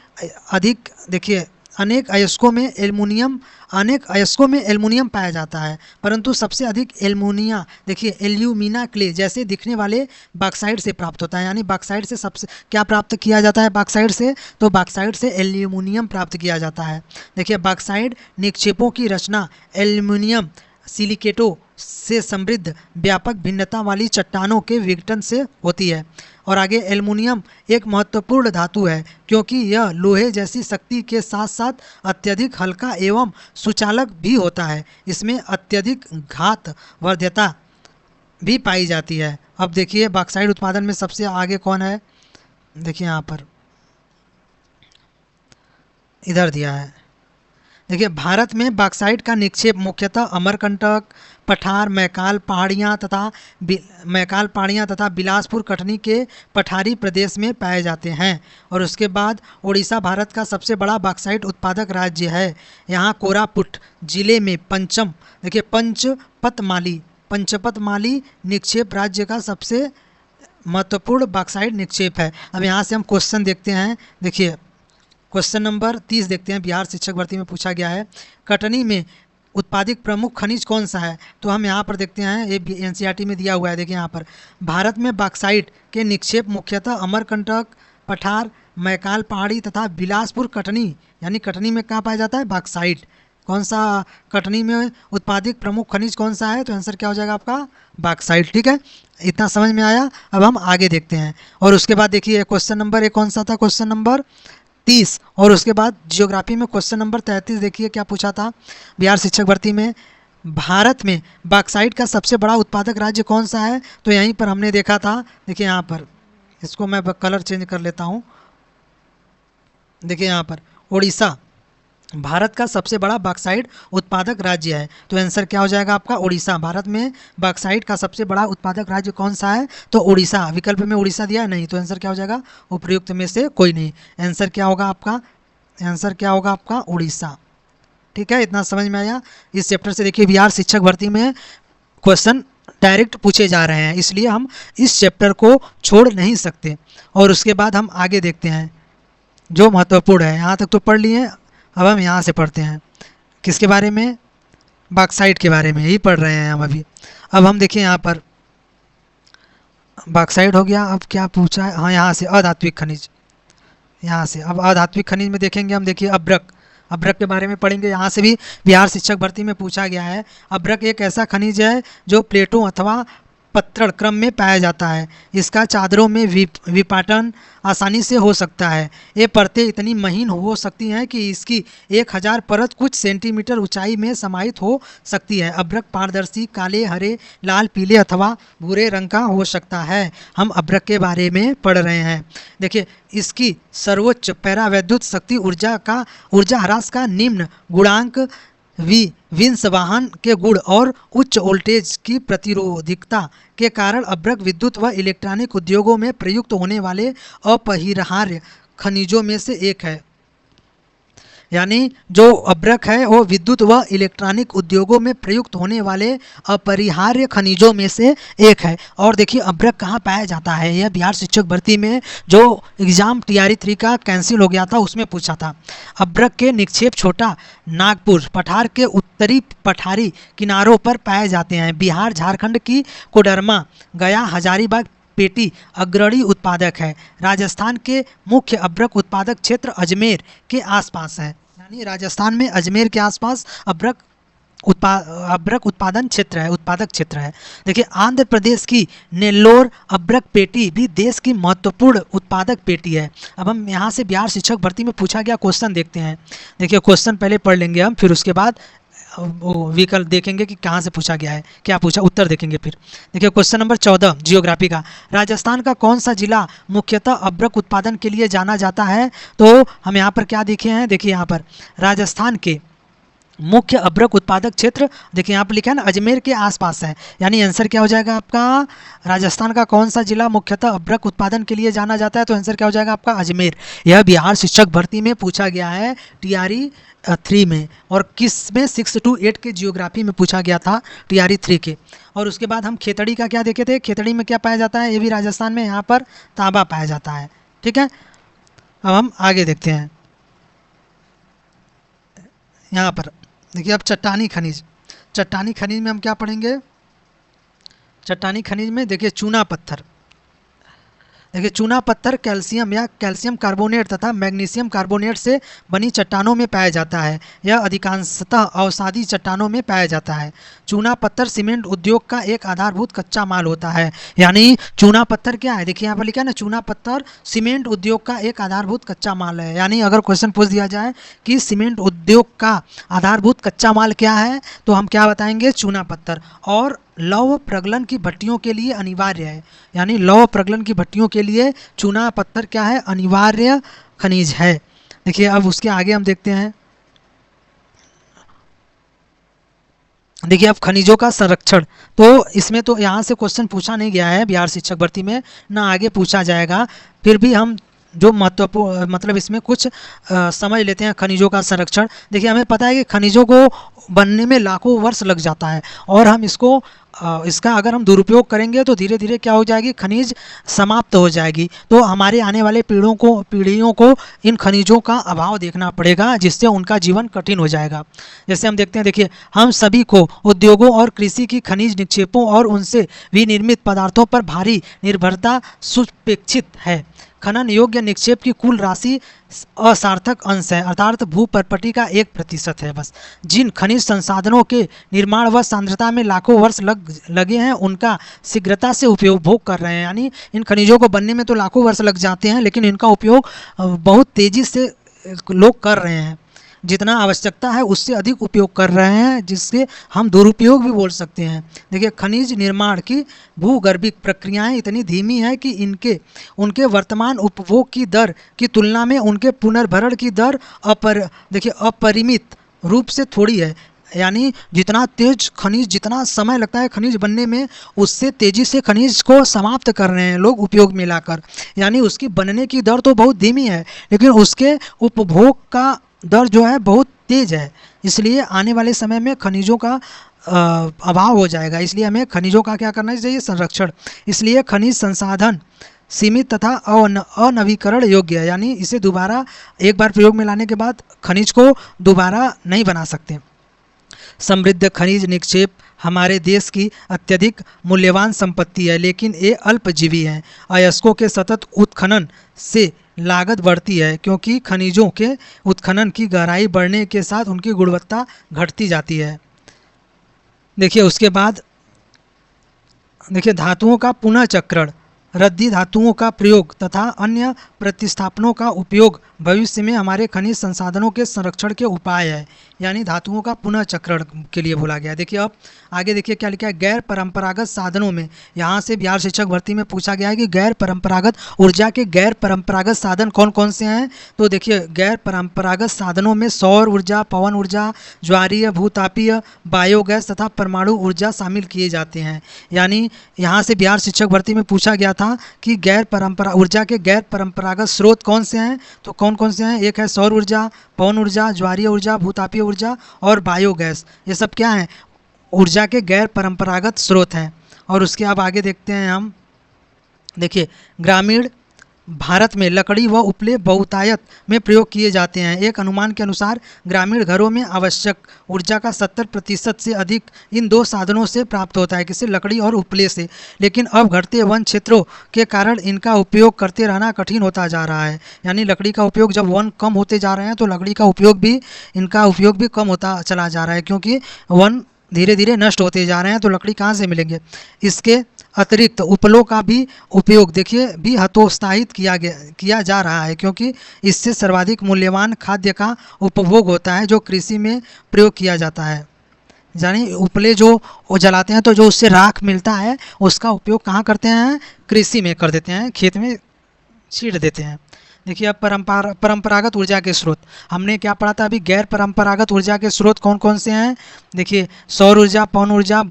अधिक, देखिए अनेक अयस्कों में एल्युमिनियम पाया जाता है, परंतु सबसे अधिक एल्यूमिना क्ले जैसे दिखने वाले बॉक्साइट से प्राप्त होता है। यानी बॉक्साइट से सबसे क्या प्राप्त किया जाता है, बॉक्साइट से, तो बॉक्साइट से एल्यूमिनियम प्राप्त किया जाता है। देखिए बॉक्साइट निक्षेपों की रचना एल्यूमिनियम सिलिकेटों से समृद्ध व्यापक भिन्नता वाली चट्टानों के विघटन से होती है। और आगे एल्युमिनियम एक महत्वपूर्ण धातु है क्योंकि यह लोहे जैसी शक्ति के साथ साथ अत्यधिक हल्का एवं सुचालक भी होता है। इसमें अत्यधिक घात वर्ध्यता भी पाई जाती है। अब देखिए बॉक्साइट उत्पादन में सबसे आगे कौन है, देखिए यहाँ पर इधर दिया है। देखिए भारत में बॉक्साइट का निक्षेप मुख्यतः अमरकंटक, पठार, मैकाल पहाड़ियाँ तथा बिलासपुर कटनी के पठारी प्रदेश में पाए जाते हैं। और उसके बाद उड़ीसा भारत का सबसे बड़ा बॉक्साइट उत्पादक राज्य है। यहाँ कोरापुट जिले में पंचपतमाली निक्षेप राज्य का सबसे महत्वपूर्ण बॉक्साइट निक्षेप है। अब यहाँ से हम क्वेश्चन देखते हैं। देखिए क्वेश्चन नंबर 30 देखते हैं, बिहार शिक्षक भर्ती में पूछा गया है। कटनी में उत्पादित प्रमुख खनिज कौन सा है, तो हम यहाँ पर देखते हैं, ये एनसीईआरटी में दिया हुआ है। देखिए यहाँ पर भारत में बॉक्साइट के निक्षेप मुख्यतः अमरकंटक, पठार, मैकाल पहाड़ी तथा बिलासपुर कटनी, यानी कटनी में कहाँ पाया जाता है, बॉक्साइट। कौन सा कटनी में उत्पादित प्रमुख खनिज कौन सा है? तो आंसर क्या हो जाएगा आपका? बॉक्साइट। ठीक है, इतना समझ में आया। अब हम आगे देखते हैं। और उसके बाद देखिए क्वेश्चन नंबर एक कौन सा था? Question number 30। और उसके बाद जियोग्राफी में क्वेश्चन नंबर 33 देखिए क्या पूछा था बिहार शिक्षक भर्ती में। भारत में बॉक्साइट का सबसे बड़ा उत्पादक राज्य कौन सा है? तो यहीं पर हमने देखा था, देखिए यहाँ पर, इसको मैं कलर चेंज कर लेता हूँ। देखिए यहाँ पर उड़ीसा भारत का सबसे बड़ा बॉक्साइट उत्पादक राज्य है। तो आंसर क्या हो जाएगा आपका? उड़ीसा। भारत में बॉक्साइट का सबसे बड़ा उत्पादक राज्य कौन सा है? तो उड़ीसा। विकल्प में उड़ीसा दिया है नहीं, तो आंसर क्या हो जाएगा? उपयुक्त में से कोई नहीं। आंसर क्या होगा आपका? आंसर क्या होगा आपका? उड़ीसा। ठीक है, इतना समझ में आया। इस चैप्टर से देखिए बिहार शिक्षक भर्ती में क्वेश्चन डायरेक्ट पूछे जा रहे हैं, इसलिए हम इस चैप्टर को छोड़ नहीं सकते। और उसके बाद हम आगे देखते हैं जो महत्वपूर्ण है। यहाँ तक तो पढ़ लिए, अब हम यहाँ से पढ़ते हैं किसके बारे में? बॉक्साइट के बारे में ही पढ़ रहे हैं हम अभी। अब हम देखिए यहाँ पर बॉक्साइट हो गया। अब क्या पूछा है? हाँ, यहाँ से अधात्विक खनिज, यहाँ से। अब अधात्विक खनिज में देखेंगे हम, देखिए अभ्रक, अभ्रक के बारे में पढ़ेंगे। यहाँ से भी बिहार शिक्षक भर्ती में पूछा गया है। अभ्रक एक ऐसा खनिज है जो प्लेटों अथवा पत्थर क्रम में पाया जाता है। इसका चादरों में विपाटन आसानी से हो सकता है। ये परतें इतनी महीन हो सकती हैं कि इसकी 1000 परत कुछ सेंटीमीटर ऊंचाई में समाहित हो सकती है। अभ्रक पारदर्शी, काले, हरे, लाल, पीले अथवा भूरे रंग का हो सकता है। हम अभ्रक के बारे में पढ़ रहे हैं। देखिए इसकी सर्वोच्च पैरावैद्युत शक्ति ऊर्जा ह्रास का निम्न गुणांक विंस वाहन के गुण और उच्च वोल्टेज की प्रतिरोधिकता के कारण अभ्रक विद्युत व इलेक्ट्रॉनिक उद्योगों में प्रयुक्त होने वाले अपरिहार्य खनिजों में से एक है। यानी जो अभ्रक है वो विद्युत व इलेक्ट्रॉनिक उद्योगों में प्रयुक्त होने वाले अपरिहार्य खनिजों में से एक है। और देखिए अभ्रक कहाँ पाया जाता है? यह बिहार शिक्षक भर्ती में जो एग्जाम TRE 3 का कैंसिल हो गया था उसमें पूछा था। अभ्रक के निक्षेप छोटा नागपुर पठार के उत्तरी पठारी किनारों पर पाए जाते हैं। बिहार झारखंड की कोडरमा, गया, हजारीबाग पेटी अग्रणी उत्पादक है। राजस्थान के मुख्य अभ्रक उत्पादक क्षेत्र अजमेर के आसपास है। यानी राजस्थान में अजमेर के आसपास अभ्रक उत्पादन क्षेत्र है, उत्पादक क्षेत्र है। देखिए आंध्र प्रदेश की नेल्लोर अभ्रक पेटी भी देश की महत्वपूर्ण उत्पादक पेटी है। अब हम यहाँ से बिहार शिक्षक भर्ती में पूछा गया क्वेश्चन देखते हैं। देखिए क्वेश्चन पहले पढ़ लेंगे हम, फिर उसके बाद विकल्प देखेंगे कि कहाँ से पूछा गया है, क्या पूछा, उत्तर देखेंगे फिर। देखिए क्वेश्चन नंबर 14 जियोग्राफी का। राजस्थान का कौन सा जिला मुख्यतः अभ्रक उत्पादन के लिए जाना जाता है? तो हम यहाँ पर क्या देखे हैं? देखिए यहाँ पर राजस्थान के मुख्य अभ्रक उत्पादक क्षेत्र, देखिए यहाँ पर लिखा है ना, अजमेर के आसपास है। यानी आंसर क्या हो जाएगा आपका? राजस्थान का कौन सा जिला मुख्यतः अभ्रक उत्पादन के लिए जाना जाता है? तो आंसर क्या हो जाएगा आपका? अजमेर। यह बिहार शिक्षक भर्ती में पूछा गया है TRE 3 में, और किस में? 6 to 8 के जियोग्राफी में पूछा गया था TRE 3 के। और उसके बाद हम खेतड़ी का क्या देखे थे? खेतड़ी में क्या पाया जाता है? ये भी राजस्थान में, यहाँ पर तांबा पाया जाता है। ठीक है, अब हम आगे देखते हैं। यहाँ पर देखिए अब चट्टानी खनिज, चट्टानी खनिज में हम क्या पढ़ेंगे? चट्टानी खनिज में देखिए चूना पत्थर, देखिए चूना पत्थर कैल्शियम या कैल्शियम कार्बोनेट तथा मैग्नीशियम कार्बोनेट से बनी चट्टानों में पाया जाता है। यह अधिकांशतः अवसादी चट्टानों में पाया जाता है। चूना पत्थर सीमेंट उद्योग का एक आधारभूत कच्चा माल होता है। यानी चूना पत्थर क्या है? देखिए यहाँ पर लिखा है ना, चूना पत्थर सीमेंट उद्योग का एक आधारभूत कच्चा माल है। यानी अगर क्वेश्चन पूछ दिया जाए कि सीमेंट उद्योग का आधारभूत कच्चा माल क्या है, तो हम क्या बताएंगे? चूना पत्थर। और लौह प्रगलन की भट्टियों के लिए अनिवार्य है। यानी लौह प्रगलन की भट्टियों के लिए चूना पत्थर क्या है? अनिवार्य खनिज है। देखिए अब उसके आगे हम देखते हैं। देखिए अब खनिजों का संरक्षण, तो इसमें तो यहाँ से क्वेश्चन पूछा नहीं गया है बिहार शिक्षक भर्ती में, ना आगे पूछा जाएगा। फिर भी हम जो महत्वपूर्ण मतलब इसमें कुछ समझ लेते हैं खनिजों का संरक्षण। देखिए हमें पता है कि खनिजों को बनने में लाखों वर्ष लग जाता है, और हम इसका अगर हम दुरुपयोग करेंगे तो धीरे धीरे क्या हो जाएगी? खनिज समाप्त हो जाएगी। तो हमारे आने वाले पीढ़ियों को इन खनिजों का अभाव देखना पड़ेगा, जिससे उनका जीवन कठिन हो जाएगा। जैसे हम देखते हैं, देखिए हम सभी को उद्योगों और कृषि की खनिज निक्षेपों और उनसे विनिर्मित पदार्थों पर भारी निर्भरता सुपेक्षित है। खनन योग्य निक्षेप की कुल राशि असार्थक अंश है, अर्थात भूपर्पटी का 1% है बस। जिन खनिज संसाधनों के निर्माण व सांद्रता में लाखों वर्ष लगे हैं, उनका शीघ्रता से उपभोग कर रहे हैं। यानी इन खनिजों को बनने में तो लाखों वर्ष लग जाते हैं, लेकिन इनका उपयोग बहुत तेज़ी से लोग कर रहे हैं। जितना आवश्यकता है उससे अधिक उपयोग कर रहे हैं, जिससे हम दुरुपयोग भी बोल सकते हैं। देखिए, खनिज निर्माण की भूगर्भिक प्रक्रियाएं इतनी धीमी है कि उनके वर्तमान उपभोग की दर की तुलना में उनके पुनर्भरण की दर अपरिमित रूप से थोड़ी है। यानी जितना तेज खनिज, जितना समय लगता है खनिज बनने में, उससे तेज़ी से खनिज को समाप्त कर रहे हैं लोग उपयोग में लाकर। यानी उसकी बनने की दर तो बहुत धीमी है, लेकिन उसके उपभोग का दर जो है बहुत तेज है। इसलिए आने वाले समय में खनिजों का अभाव हो जाएगा। इसलिए हमें खनिजों का क्या करना चाहिए? संरक्षण। इसलिए खनिज संसाधन सीमित तथा अनवीकरण योग्य है। यानी इसे दोबारा एक बार प्रयोग में लाने के बाद खनिज को दोबारा नहीं बना सकते। समृद्ध खनिज निक्षेप हमारे देश की अत्यधिक मूल्यवान संपत्ति है, लेकिन ये अल्पजीवी हैं। अयस्कों के सतत उत्खनन से लागत बढ़ती है, क्योंकि खनिजों के उत्खनन की गहराई बढ़ने के साथ उनकी गुणवत्ता घटती जाती है। देखिए, उसके बाद देखिए धातुओं का पुनः चक्रण, रद्दी धातुओं का प्रयोग तथा अन्य प्रतिस्थापनों का उपयोग भविष्य में हमारे खनिज संसाधनों के संरक्षण के उपाय है। यानी धातुओं का पुनः चक्रण के लिए बोला गया है। देखिए, अब आगे देखिए क्या लिखा है, गैर परंपरागत साधनों में। यहाँ से बिहार शिक्षक भर्ती में पूछा गया है कि गैर परंपरागत ऊर्जा के गैर परंपरागत साधन कौन कौन से हैं। तो देखिए, गैर परंपरागत साधनों में सौर ऊर्जा, पवन ऊर्जा, ज्वारीय, भूतापीय, बायोगैस तथा परमाणु ऊर्जा शामिल किए जाते हैं। यानी यहाँ से बिहार शिक्षक भर्ती में पूछा गया था कि ऊर्जा के गैर परंपरागत स्रोत कौन से हैं। तो कौन कौन से हैं? एक है सौर ऊर्जा, पवन ऊर्जा, ज्वारीय ऊर्जा, भूतापीय ऊर्जा और बायोगैस। ये सब क्या हैं? ऊर्जा के गैर परंपरागत स्रोत हैं। और उसके अब आगे देखते हैं हम। देखिए, ग्रामीण भारत में लकड़ी व उपले बहुतायत में प्रयोग किए जाते हैं। एक अनुमान के अनुसार ग्रामीण घरों में आवश्यक ऊर्जा का 70% से अधिक इन दो साधनों से प्राप्त होता है, किसी लकड़ी और उपले से। लेकिन अब घटते वन क्षेत्रों के कारण इनका उपयोग करते रहना कठिन होता जा रहा है। यानी लकड़ी का उपयोग, जब वन कम होते जा रहे हैं तो लकड़ी का उपयोग भी कम होता चला जा रहा है, क्योंकि वन धीरे धीरे नष्ट होते जा रहे हैं, तो लकड़ी कहाँ से मिलेंगे। इसके अतिरिक्त उपलों का भी उपयोग देखिए भी हतोत्साहित किया जा रहा है, क्योंकि इससे सर्वाधिक मूल्यवान खाद्य का उपभोग होता है जो कृषि में प्रयोग किया जाता है। यानी उपले जो वो जलाते हैं तो जो उससे राख मिलता है उसका उपयोग कहाँ करते हैं? कृषि में कर देते हैं, खेत में छींट देते हैं। देखिए, अब परंपरागत ऊर्जा के स्रोत हमने क्या पढ़ा था अभी? गैर परंपरागत ऊर्जा के स्रोत कौन कौन से हैं? देखिए, सौर ऊर्जा, पवन ऊर्जा,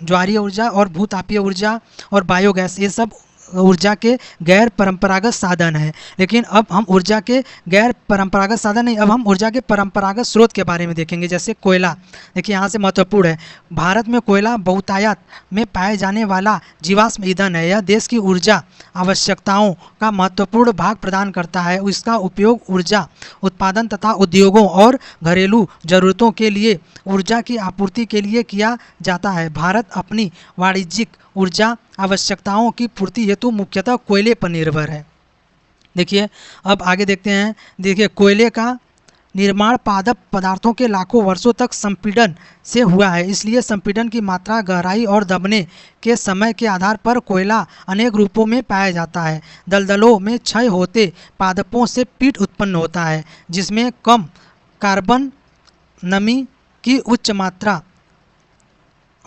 ज्वारीय ऊर्जा और भूतापीय ऊर्जा और बायोगैस, ये सब ऊर्जा के गैर परंपरागत साधन है। लेकिन अब हम ऊर्जा के गैर परंपरागत साधन नहीं, अब हम ऊर्जा के परंपरागत स्रोत के बारे में देखेंगे। जैसे कोयला, देखिए यहाँ से महत्वपूर्ण है। भारत में कोयला बहुतायत में पाए जाने वाला जीवाश्म ईंधन है। यह देश की ऊर्जा आवश्यकताओं का महत्वपूर्ण भाग प्रदान करता है। इसका उपयोग ऊर्जा उत्पादन तथा उद्योगों और घरेलू ज़रूरतों के लिए ऊर्जा की आपूर्ति के लिए किया जाता है। भारत अपनी वाणिज्यिक ऊर्जा आवश्यकताओं की पूर्ति हेतु मुख्यतः कोयले पर निर्भर है। देखिए, अब आगे देखते हैं। देखिए, कोयले का निर्माण पादप पदार्थों के लाखों वर्षों तक संपीड़न से हुआ है। इसलिए संपीड़न की मात्रा, गहराई और दबने के समय के आधार पर कोयला अनेक रूपों में पाया जाता है। दलदलों में क्षय होते पादपों से पीट उत्पन्न होता है, जिसमें कम कार्बन, नमी की उच्च मात्रा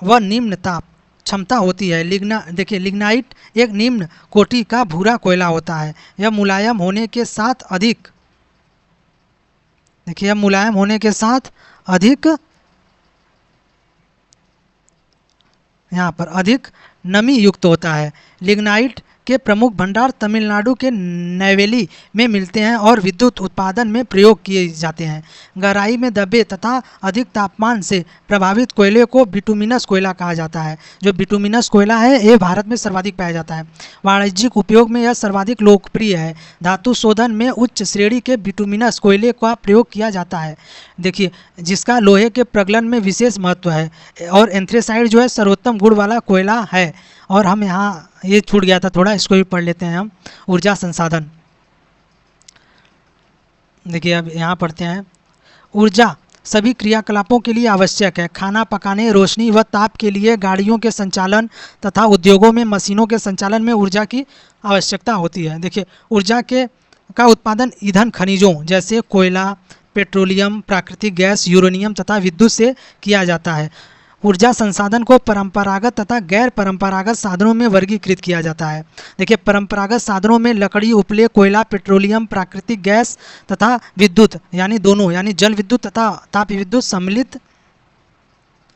व निम्न ताप क्षमता होती है। लिग्नाइट एक निम्न कोटि का भूरा कोयला होता है। यह मुलायम होने के साथ अधिक नमी युक्त होता है। लिग्नाइट के प्रमुख भंडार तमिलनाडु के नैवेली में मिलते हैं और विद्युत उत्पादन में प्रयोग किए जाते हैं। गहराई में दबे तथा अधिक तापमान से प्रभावित कोयले को बिटुमिनस कोयला कहा जाता है। जो बिटुमिनस कोयला है ये भारत में सर्वाधिक पाया जाता है। वाणिज्यिक उपयोग में यह सर्वाधिक लोकप्रिय है। धातु शोधन में उच्च श्रेणी के बिटुमिनस कोयले का प्रयोग किया जाता है। देखिए, जिसका लोहे के प्रगलन में विशेष महत्व है। और एंथ्रेसाइट जो है सर्वोत्तम गुण वाला कोयला है। और हम यहाँ ये छूट गया था थोड़ा, इसको भी पढ़ लेते हैं हम। ऊर्जा संसाधन, देखिए अब यहाँ पढ़ते हैं, ऊर्जा सभी क्रियाकलापों के लिए आवश्यक है। खाना पकाने, रोशनी व ताप के लिए, गाड़ियों के संचालन तथा उद्योगों में मशीनों के संचालन में ऊर्जा की आवश्यकता होती है। देखिए ऊर्जा के का उत्पादन ईंधन खनिजों जैसे कोयला, पेट्रोलियम, प्राकृतिक गैस, यूरेनियम तथा विद्युत से किया जाता है। ऊर्जा संसाधन को परंपरागत तथा गैर परंपरागत साधनों में वर्गीकृत किया जाता है। देखिए परंपरागत साधनों में लकड़ी, उपले, कोयला, पेट्रोलियम, प्राकृतिक गैस तथा विद्युत यानी दोनों यानी जल विद्युत तथा ताप विद्युत सम्मिलित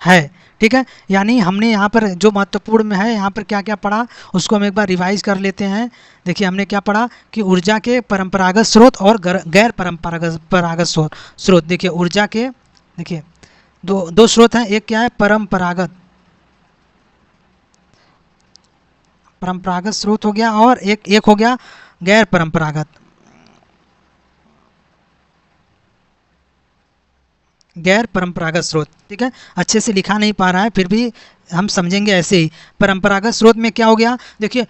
है। ठीक है, यानी हमने यहाँ पर जो महत्वपूर्ण में है यहाँ पर क्या क्या पढ़ा उसको हम एक बार रिवाइज कर लेते हैं। देखिए हमने क्या पढ़ा कि ऊर्जा के परंपरागत स्रोत और गैर परंपरागत स्रोत। देखिए ऊर्जा के देखिए दो स्रोत हैं, एक क्या है परंपरागत स्रोत हो गया और एक हो गया गैर परंपरागत स्रोत। ठीक है, अच्छे से लिखा नहीं पा रहा है फिर भी हम समझेंगे ऐसे ही। परंपरागत स्रोत में क्या हो गया, देखिए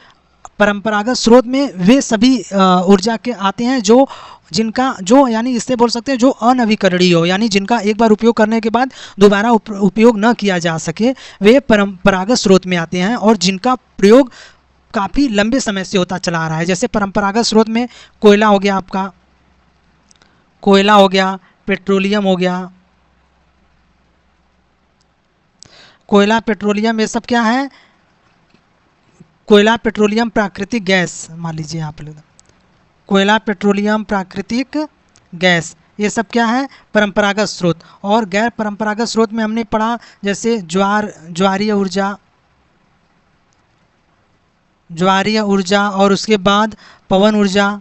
परंपरागत स्रोत में वे सभी ऊर्जा के आते हैं जिनका जो यानी इससे बोल सकते हैं जो अनवीकरणीय हो, यानी जिनका एक बार उपयोग करने के बाद दोबारा उपयोग न किया जा सके, वे परंपरागत स्रोत में आते हैं और जिनका प्रयोग काफ़ी लंबे समय से होता चला आ रहा है। जैसे परंपरागत स्रोत में कोयला हो गया, आपका कोयला हो गया, पेट्रोलियम हो गया, कोयला, पेट्रोलियम, ये सब क्या है, कोयला, पेट्रोलियम, प्राकृतिक गैस, मान लीजिए आप लोग कोयला, पेट्रोलियम, प्राकृतिक गैस, ये सब क्या है परंपरागत स्रोत। और गैर परंपरागत स्रोत में हमने पढ़ा जैसे ज्वारीय ऊर्जा और उसके बाद पवन ऊर्जा,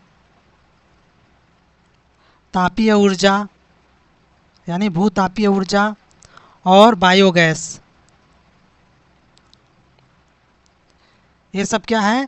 तापीय ऊर्जा यानी भूतापीय ऊर्जा और बायोगैस, ये सब क्या है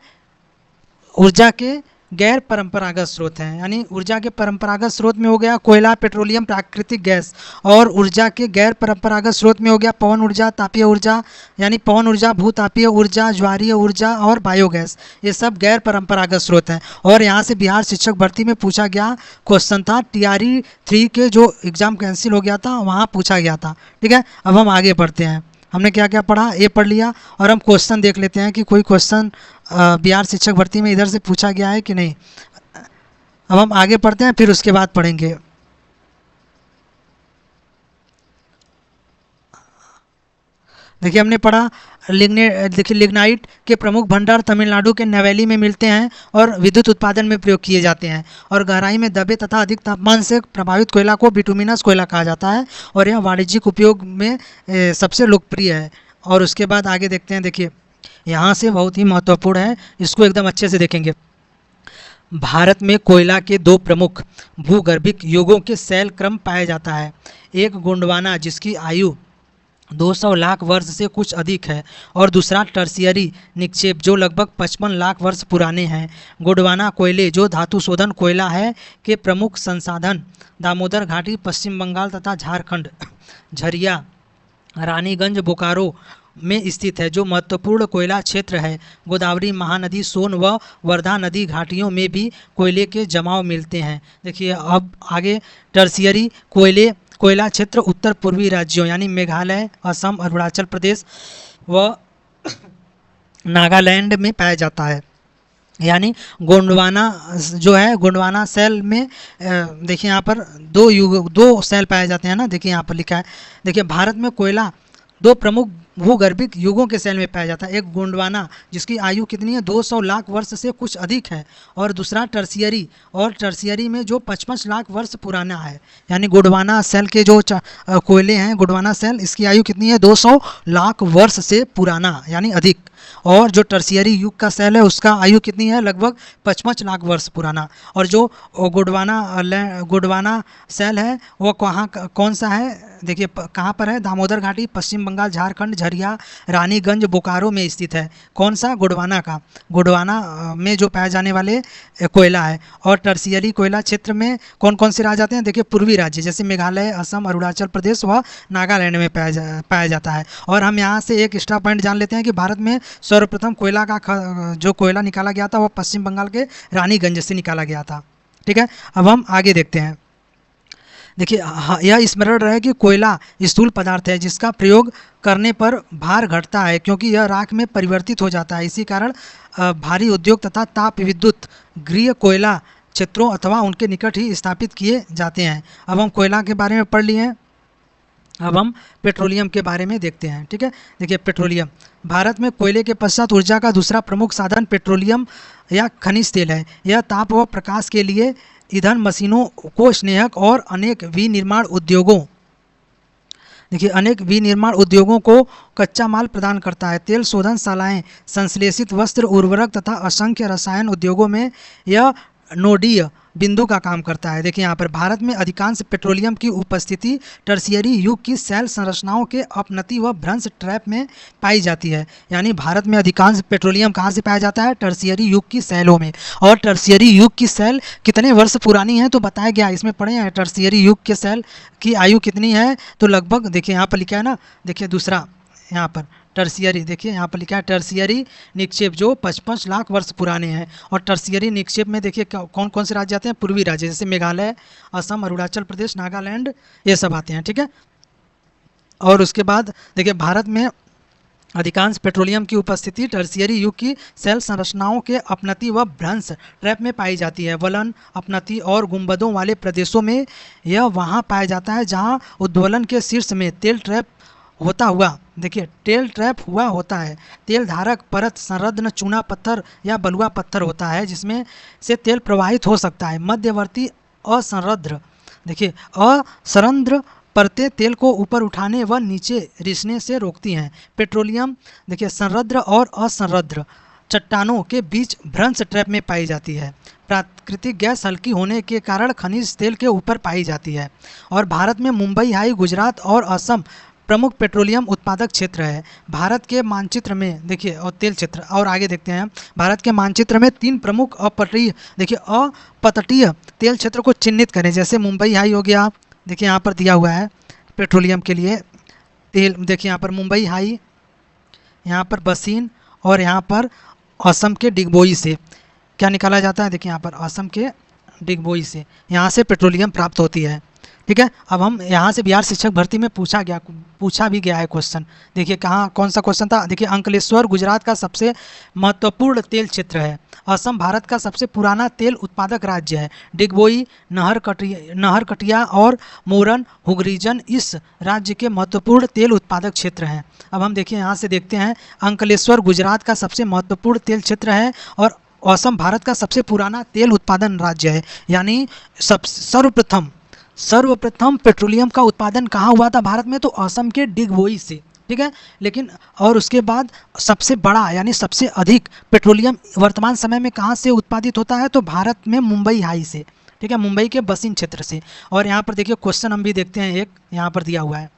ऊर्जा के गैर परंपरागत स्रोत हैं। यानी ऊर्जा के परंपरागत स्रोत में हो गया कोयला, पेट्रोलियम, प्राकृतिक गैस, और ऊर्जा के गैर परंपरागत स्रोत में हो गया पवन ऊर्जा, तापीय ऊर्जा यानी पवन ऊर्जा, भूतापीय ऊर्जा, ज्वारीय ऊर्जा और बायोगैस, ये सब गैर परंपरागत स्रोत हैं। और यहाँ से बिहार शिक्षक भर्ती में पूछा गया क्वेश्चन था, TRE 3 के जो एग्ज़ाम कैंसिल हो गया था वहाँ पूछा गया था। ठीक है, अब हम आगे बढ़ते हैं। हमने क्या क्या पढ़ा, ये पढ़ लिया और हम क्वेश्चन देख लेते हैं कि कोई क्वेश्चन बिहार शिक्षक भर्ती में इधर से पूछा गया है कि नहीं। अब हम आगे पढ़ते हैं फिर उसके बाद पढ़ेंगे। देखिए हमने पढ़ा लिग्नाइट के प्रमुख भंडार तमिलनाडु के नवेली में मिलते हैं और विद्युत उत्पादन में प्रयोग किए जाते हैं। और गहराई में दबे तथा अधिक तापमान से प्रभावित कोयला को बिटुमिनस कोयला कहा जाता है और यह वाणिज्यिक उपयोग में सबसे लोकप्रिय है। और उसके बाद आगे देखते हैं। देखिए यहाँ से बहुत ही महत्वपूर्ण है, इसको एकदम अच्छे से देखेंगे। भारत में कोयला के दो प्रमुख भूगर्भिक युगों के शैल क्रम पाया जाता है। एक गोंडवाना जिसकी आयु 200 लाख वर्ष से कुछ अधिक है और दूसरा टर्शियरी निक्षेप जो लगभग 55 लाख वर्ष पुराने हैं। गोंडवाना कोयले जो धातु शोधन कोयला है के प्रमुख संसाधन दामोदर घाटी, पश्चिम बंगाल तथा झारखंड, झरिया, रानीगंज, बोकारो में स्थित है। जो महत्वपूर्ण कोयला क्षेत्र है, गोदावरी, महानदी, सोन व वर्धा नदी घाटियों में भी कोयले के जमाव मिलते हैं। देखिए अब आगे टर्शियरी कोयला क्षेत्र उत्तर पूर्वी राज्यों यानी मेघालय, असम, अरुणाचल प्रदेश व नागालैंड में पाया जाता है। यानी गोंडवाना जो है, गोंडवाना सेल में देखिए यहाँ पर दो सेल पाए जाते हैं ना। देखिए यहाँ पर लिखा है, देखिए भारत में कोयला दो प्रमुख भूगर्भिक युगों के सेल में पाया जाता है। एक गोंडवाना जिसकी आयु कितनी है, 200 लाख वर्ष से कुछ अधिक है, और दूसरा टर्शियरी, और टर्शियरी में जो 55 लाख वर्ष पुराना है। यानी गोंडवाना सेल के जो कोयले हैं, गोंडवाना सेल, इसकी आयु कितनी है, 200 लाख वर्ष से पुराना यानी अधिक। और जो टर्शियरी युग का सेल है उसका आयु कितनी है, लगभग 55 लाख वर्ष पुराना। और जो गोंडवाना सेल है वो कौन सा है, देखिए कहाँ पर है, दामोदर घाटी, पश्चिम बंगाल, झारखंड, झरिया, रानीगंज, बोकारो में स्थित है। कौन सा, गोंडवाना का, गोंडवाना में जो पाए जाने वाले कोयला है। और टर्शियरी कोयला क्षेत्र में कौन कौन से राज्य आते हैं, देखिए पूर्वी राज्य जैसे मेघालय, असम, अरुणाचल प्रदेश व नागालैंड में पाया जाता है। और हम यहाँ से एक एक्स्ट्रा पॉइंट जान लेते हैं कि भारत में सर्वप्रथम कोयला का जो कोयला निकाला गया था वो पश्चिम बंगाल के रानीगंज से निकाला गया था। ठीक है, अब हम आगे देखते हैं। देखिए यह स्मरण रहे कि कोयला स्थूल पदार्थ है जिसका प्रयोग करने पर भार घटता है क्योंकि यह राख में परिवर्तित हो जाता है। इसी कारण भारी उद्योग तथा ताप विद्युत गृह कोयला क्षेत्रों अथवा उनके निकट ही स्थापित किए जाते हैं। अब हम कोयला के बारे में पढ़ लिए हैं, अब हम पेट्रोलियम के बारे में देखते हैं। ठीक है, देखिए पेट्रोलियम, भारत में कोयले के पश्चात ऊर्जा का दूसरा प्रमुख साधन पेट्रोलियम या खनिज तेल है। यह ताप व प्रकाश के लिए ईंधन, मशीनों को स्नेहक और अनेक विनिर्माण उद्योगों, देखिए अनेक विनिर्माण उद्योगों को कच्चा माल प्रदान करता है। तेल शोधनशालाएं, संश्लेषित वस्त्र, उर्वरक तथा असंख्य रसायन उद्योगों में यह नोडीय बिंदु का काम करता है। देखिए यहाँ पर भारत में अधिकांश पेट्रोलियम की उपस्थिति टर्शियरी युग की सेल संरचनाओं के अपनति व भ्रंश ट्रैप में पाई जाती है। यानी भारत में अधिकांश पेट्रोलियम कहाँ से पाया जाता है? टर्शियरी युग की सेलों में। और टर्शियरी युग की सेल कितने वर्ष पुरानी है तो बताया गया, इसमें पढ़े हैं टर्शियरी युग के सेल की आयु कितनी है, तो लगभग देखिए यहाँ पर लिखा है ना, देखिए दूसरा यहाँ पर टर्शियरी, देखिए यहाँ पर लिखा है टर्शियरी निक्षेप जो 55 लाख वर्ष पुराने हैं। और टर्शियरी निक्षेप में देखिए कौन कौन से राज्य आते हैं? पूर्वी राज्य जैसे मेघालय, असम, अरुणाचल प्रदेश, नागालैंड, ये सब आते हैं। ठीक है, और उसके बाद देखिए भारत में अधिकांश पेट्रोलियम की उपस्थिति टर्शियरी युग की सेल संरचनाओं के अपनति व भ्रंश ट्रैप में पाई जाती है। वलन, अपनति और गुंबदों वाले प्रदेशों में यह वहाँ पाया जाता है जहाँ उद्वलन के शीर्ष में तेल ट्रैप होता हुआ, देखिए टेल ट्रैप हुआ होता है। तेल धारक परत संरद्ध चूना पत्थर या बलुआ पत्थर होता है जिसमें से तेल प्रवाहित हो सकता है। मध्यवर्ती असंरद्ध, देखिए असंरद्ध परतें तेल को ऊपर उठाने व नीचे रिसने से रोकती हैं। पेट्रोलियम देखिए संरद्ध और असंरद्ध चट्टानों के बीच भ्रंश ट्रैप में पाई जाती है। प्राकृतिक गैस हल्की होने के कारण खनिज तेल के ऊपर पाई जाती है। और भारत में मुंबई हाई, गुजरात और असम प्रमुख पेट्रोलियम उत्पादक क्षेत्र है। भारत के मानचित्र में देखिए, और तेल क्षेत्र और आगे देखते हैं, भारत के मानचित्र में 3 प्रमुख अपतटीय, देखिए अपतटीय तेल क्षेत्र को चिन्हित करें। जैसे मुंबई हाई हो गया, देखिए यहाँ पर दिया हुआ है पेट्रोलियम के लिए तेल, देखिए यहाँ पर मुंबई हाई, यहाँ पर बसीन, और यहाँ पर असम के डिगबोई से क्या निकाला जाता है? देखिए यहाँ पर असम के डिगबोई से यहाँ से पेट्रोलियम प्राप्त होती है। ठीक है, अब हम यहाँ से बिहार शिक्षक भर्ती में पूछा भी गया है क्वेश्चन। देखिए कहाँ कौन सा क्वेश्चन था? देखिए अंकलेश्वर गुजरात का सबसे महत्वपूर्ण तेल क्षेत्र है। असम भारत का सबसे पुराना तेल उत्पादक राज्य है। डिगबोई, नहरकटिया और मोरन हुगरीजन इस राज्य के महत्वपूर्ण तेल उत्पादक क्षेत्र हैं। अब हम देखिए यहाँ से देखते हैं, अंकलेश्वर गुजरात का सबसे महत्वपूर्ण तेल क्षेत्र है और असम भारत का सबसे पुराना तेल उत्पादन राज्य है। यानी सर्वप्रथम पेट्रोलियम का उत्पादन कहाँ हुआ था भारत में? तो असम के डिगबोई से। ठीक है, लेकिन और उसके बाद सबसे बड़ा यानी सबसे अधिक पेट्रोलियम वर्तमान समय में कहाँ से उत्पादित होता है? तो भारत में मुंबई हाई से। ठीक है, मुंबई के बसीन क्षेत्र से। और यहाँ पर देखिए क्वेश्चन हम भी देखते हैं, एक यहाँ पर दिया हुआ है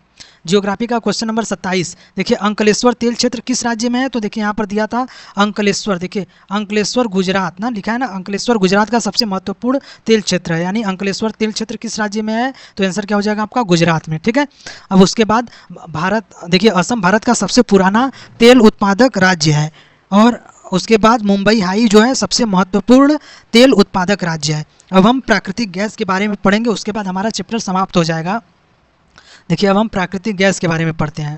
जियोग्राफी का क्वेश्चन नंबर 27। देखिए अंकलेश्वर तेल क्षेत्र किस राज्य में है? तो देखिए यहाँ पर दिया था अंकलेश्वर, देखिए अंकलेश्वर गुजरात ना लिखा है ना, अंकलेश्वर गुजरात का सबसे महत्वपूर्ण तेल क्षेत्र है। यानी अंकलेश्वर तेल क्षेत्र किस राज्य में है? तो आंसर क्या हो जाएगा आपका? गुजरात में। ठीक है, अब उसके बाद भारत, देखिए असम भारत का सबसे पुराना तेल उत्पादक राज्य है। और उसके बाद मुंबई हाई जो है सबसे महत्वपूर्ण तेल उत्पादक राज्य है। अब हम प्राकृतिक गैस के बारे में पढ़ेंगे, उसके बाद हमारा चैप्टर समाप्त हो जाएगा। देखिए अब हम प्राकृतिक गैस के बारे में पढ़ते हैं।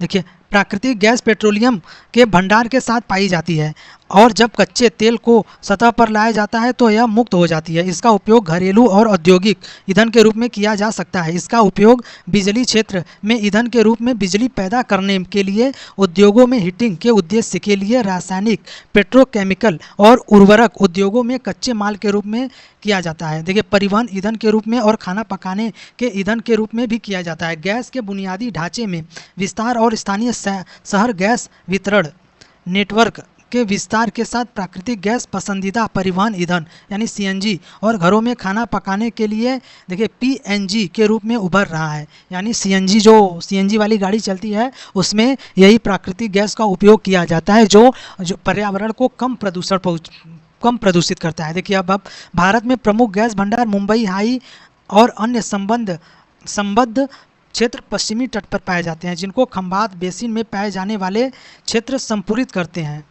देखिए प्राकृतिक गैस पेट्रोलियम के भंडार के साथ पाई जाती है और जब कच्चे तेल को सतह पर लाया जाता है तो यह मुक्त हो जाती है। इसका उपयोग घरेलू और औद्योगिक ईंधन के रूप में किया जा सकता है। इसका उपयोग बिजली क्षेत्र में ईंधन के रूप में बिजली पैदा करने के लिए, उद्योगों में हीटिंग के उद्देश्य के लिए, रासायनिक, पेट्रोकेमिकल और उर्वरक उद्योगों में कच्चे माल के रूप में किया जाता है। देखिए परिवहन ईंधन के रूप में और खाना पकाने के ईंधन के रूप में भी किया जाता है। गैस के बुनियादी ढांचे में विस्तार और स्थानीय शहर गैस वितरण नेटवर्क के विस्तार के साथ प्राकृतिक गैस पसंदीदा परिवहन ईंधन यानी सीएनजी और घरों में खाना पकाने के लिए देखिए पीएनजी के रूप में उभर रहा है। यानी सीएनजी, जो सीएनजी वाली गाड़ी चलती है उसमें यही प्राकृतिक गैस का उपयोग किया जाता है जो पर्यावरण को कम प्रदूषित करता है। देखिए अब भारत में प्रमुख गैस भंडार मुंबई हाई और अन्य संबद्ध क्षेत्र पश्चिमी तट पर पाए जाते हैं, जिनको खंभात बेसिन में पाए जाने वाले क्षेत्र संपूरित करते हैं।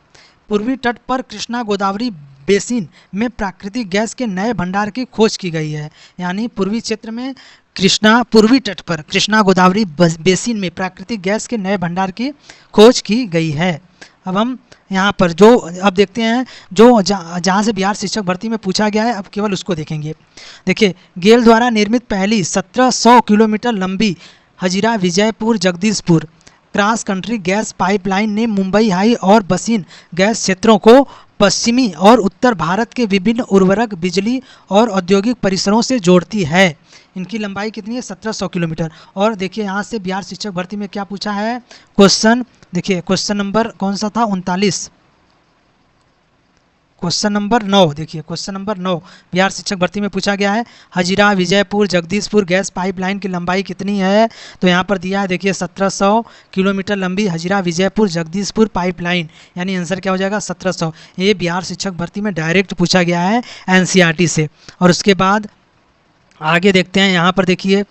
पूर्वी तट पर कृष्णा, गोदावरी, बेसिन में प्राकृतिक गैस के नए भंडार की खोज की गई है। यानी पूर्वी क्षेत्र में कृष्णा पूर्वी तट पर कृष्णा गोदावरी बेसिन में प्राकृतिक गैस के नए भंडार की खोज की गई है। अब हम यहाँ पर जो अब देखते हैं जो जहाँ से बिहार शिक्षक भर्ती में पूछा गया है, अब केवल उसको देखेंगे। देखिए, गेल द्वारा निर्मित पहली 1700 किलोमीटर लंबी Hazira Vijaypur Jagdishpur cross country gas pipeline ने मुंबई हाई और बसिन गैस क्षेत्रों को पश्चिमी और उत्तर भारत के विभिन्न उर्वरक, बिजली और औद्योगिक परिसरों से जोड़ती है। इनकी लंबाई कितनी है? 1700 किलोमीटर। और देखिए यहाँ से बिहार शिक्षक भर्ती में क्या पूछा है क्वेश्चन, देखिए क्वेश्चन नंबर कौन सा था? 39, क्वेश्चन नंबर 9। देखिए क्वेश्चन नंबर 9 बिहार शिक्षक भर्ती में पूछा गया है, हजीरा विजयपुर जगदीशपुर गैस पाइपलाइन की लंबाई कितनी है? तो यहाँ पर दिया है, देखिए 1700 किलोमीटर लंबी हजीरा विजयपुर जगदीशपुर पाइपलाइन, यानी आंसर क्या हो जाएगा? 1700। ये बिहार शिक्षक भर्ती में डायरेक्ट पूछा गया है एनसीईआरटी से। और उसके बाद आगे देखते हैं, यहाँ पर देखिए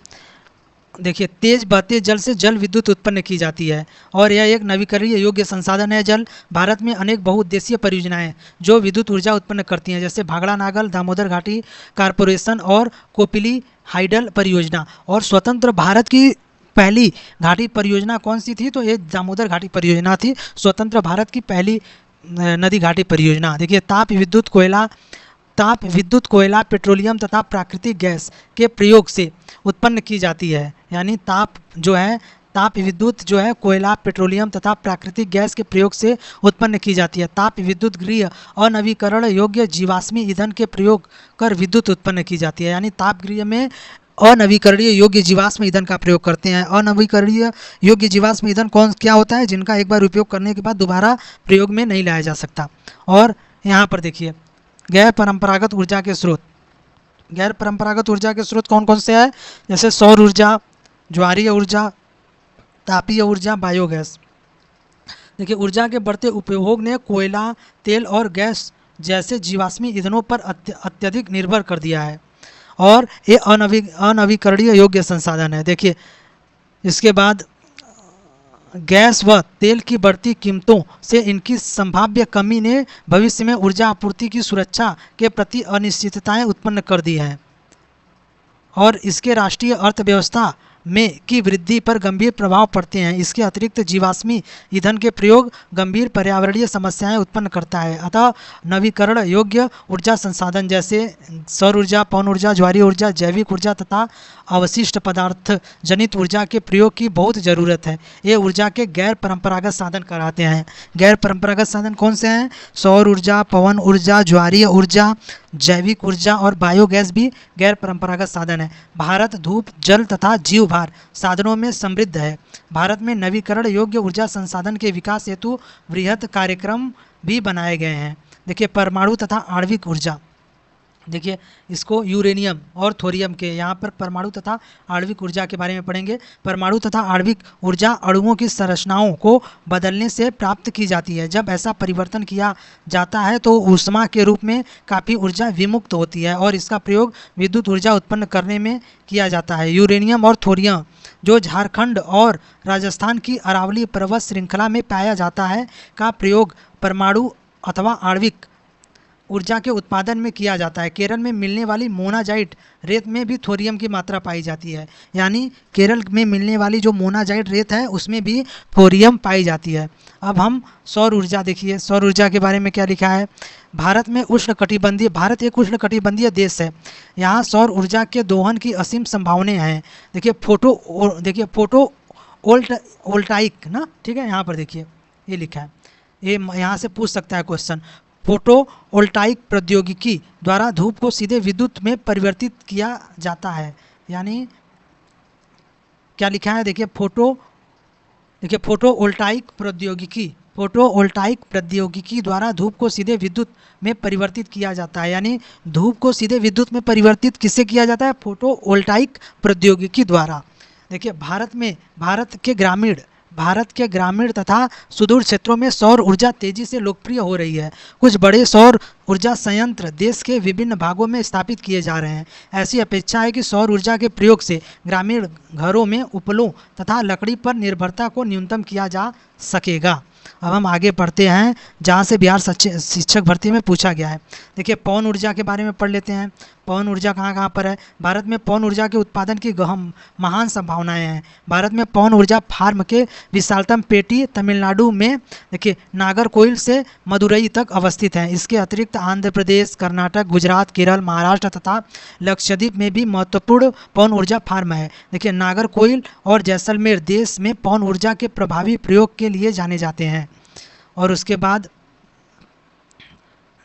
तेज बहते जल से जल विद्युत उत्पन्न की जाती है और यह एक नवीकरणीय योग्य संसाधन है। जल भारत में अनेक बहुउद्देशीय परियोजनाएं जो विद्युत ऊर्जा उत्पन्न करती हैं, जैसे भाखड़ा नागल, दामोदर घाटी कारपोरेशन और कोपिली हाइडल परियोजना। और स्वतंत्र भारत की पहली घाटी परियोजना कौन सी थी? तो ये दामोदर घाटी परियोजना थी, स्वतंत्र भारत की पहली नदी घाटी परियोजना। देखिए, ताप विद्युत कोयला, पेट्रोलियम तथा प्राकृतिक गैस के प्रयोग से उत्पन्न की जाती है। यानी ताप विद्युत जो है कोयला, पेट्रोलियम तथा प्राकृतिक गैस के प्रयोग से उत्पन्न की जाती है। ताप विद्युत गृह अनवीकरण योग्य जीवाश्मी ईंधन के प्रयोग कर विद्युत उत्पन्न की जाती है। यानी ताप गृह में अनवीकरणीय योग्य जीवाश्म ईंधन का प्रयोग करते हैं। अनवीकरणीय योग्य जीवाश्म ईंधन क्या होता है? जिनका एक बार उपयोग करने के बाद दोबारा प्रयोग में नहीं लाया जा सकता। और यहाँ पर देखिए, गैर परंपरागत ऊर्जा के स्रोत। गैर परंपरागत ऊर्जा के स्रोत कौन कौन से हैं? जैसे सौर ऊर्जा, ज्वारीय ऊर्जा, तापीय ऊर्जा, बायोगैस। देखिए, ऊर्जा के बढ़ते उपयोग ने कोयला, तेल और गैस जैसे जीवाश्मी ईंधनों पर अत्यधिक निर्भर कर दिया है और ये अनवीकरणीय योग्य संसाधन है। देखिए, इसके बाद गैस व तेल की बढ़ती कीमतों से इनकी संभाव्य कमी ने भविष्य में ऊर्जा आपूर्ति की सुरक्षा के प्रति अनिश्चितताएं उत्पन्न कर दी हैं और इसके राष्ट्रीय अर्थव्यवस्था में की वृद्धि पर गंभीर प्रभाव पड़ते हैं। इसके अतिरिक्त जीवाश्मी ईंधन के प्रयोग गंभीर पर्यावरणीय समस्याएं उत्पन्न करता है। अतः नवीकरण योग्य ऊर्जा संसाधन जैसे सौर ऊर्जा, पवन ऊर्जा, ज्वारीय ऊर्जा, जैविक ऊर्जा तथा अवशिष्ट पदार्थ जनित ऊर्जा के प्रयोग की बहुत ज़रूरत है। ये ऊर्जा के गैर परंपरागत साधन कहलाते हैं। गैर परंपरागत साधन कौन से हैं? सौर ऊर्जा, पवन ऊर्जा, ज्वारीय ऊर्जा, जैविक ऊर्जा और बायोगैस भी गैर परंपरागत साधन है। भारत धूप, जल तथा जीव भार साधनों में समृद्ध है। भारत में नवीकरण योग्य ऊर्जा संसाधन के विकास हेतु वृहद कार्यक्रम भी बनाए गए हैं। देखिए, परमाणु तथा आणविक ऊर्जा। देखिए, इसको यूरेनियम और थोरियम के, यहाँ पर परमाणु तथा आणविक ऊर्जा के बारे में पढ़ेंगे। परमाणु तथा आणविक ऊर्जा अणुओं की संरचनाओं को बदलने से प्राप्त की जाती है। जब ऐसा परिवर्तन किया जाता है तो ऊष्मा के रूप में काफ़ी ऊर्जा विमुक्त होती है और इसका प्रयोग विद्युत ऊर्जा उत्पन्न करने में किया जाता है। यूरेनियम और थोरियम जो झारखंड और राजस्थान की अरावली पर्वत श्रृंखला में पाया जाता है का प्रयोग परमाणु अथवा आणविक ऊर्जा के उत्पादन में किया जाता है। केरल में मिलने वाली मोनाजाइट रेत में भी थोरियम की मात्रा पाई जाती है। यानी केरल में मिलने वाली जो मोनाजाइट रेत है उसमें भी थोरियम पाई जाती है। अब हम सौर ऊर्जा देखिए, सौर ऊर्जा के बारे में क्या लिखा है? भारत में भारत एक उष्णकटिबंधीय देश है। यहाँ सौर ऊर्जा के दोहन की असीम संभावनाएं हैं। देखिए फोटो वोल्टाइक ना, ठीक है, यहाँ पर देखिए ये लिखा है, ये यहाँ से पूछ सकता है क्वेश्चन। फोटोवोल्टाइक प्रौद्योगिकी द्वारा धूप को सीधे विद्युत में परिवर्तित किया जाता है। यानी क्या लिखा है? देखिए फोटोवोल्टाइक प्रौद्योगिकी द्वारा धूप को सीधे विद्युत में परिवर्तित किया जाता है। यानी धूप को सीधे विद्युत में परिवर्तित किससे किया जाता है? फोटोवोल्टाइक प्रौद्योगिकी द्वारा। देखिए, भारत के ग्रामीण तथा सुदूर क्षेत्रों में सौर ऊर्जा तेजी से लोकप्रिय हो रही है। कुछ बड़े सौर ऊर्जा संयंत्र देश के विभिन्न भागों में स्थापित किए जा रहे हैं। ऐसी अपेक्षा है कि सौर ऊर्जा के प्रयोग से ग्रामीण घरों में उपलों तथा लकड़ी पर निर्भरता को न्यूनतम किया जा सकेगा। अब हम आगे पढ़ते हैं जहाँ से बिहार शिक्षक भर्ती में पूछा गया है। देखिए पवन ऊर्जा के बारे में पढ़ लेते हैं। पवन ऊर्जा कहाँ कहाँ पर है? भारत में पवन ऊर्जा के उत्पादन की गहन महान संभावनाएं हैं। भारत में पवन ऊर्जा फार्म के विशालतम पेटी तमिलनाडु में देखिए नागरकोइल से मदुरई तक अवस्थित है। इसके अतिरिक्त आंध्र प्रदेश, कर्नाटक, गुजरात, केरल, महाराष्ट्र तथा लक्षद्वीप में भी महत्वपूर्ण पवन ऊर्जा फार्म है। देखिए नागरकोइल और जैसलमेर देश में पवन ऊर्जा के प्रभावी प्रयोग के लिए जाने जाते हैं। और उसके बाद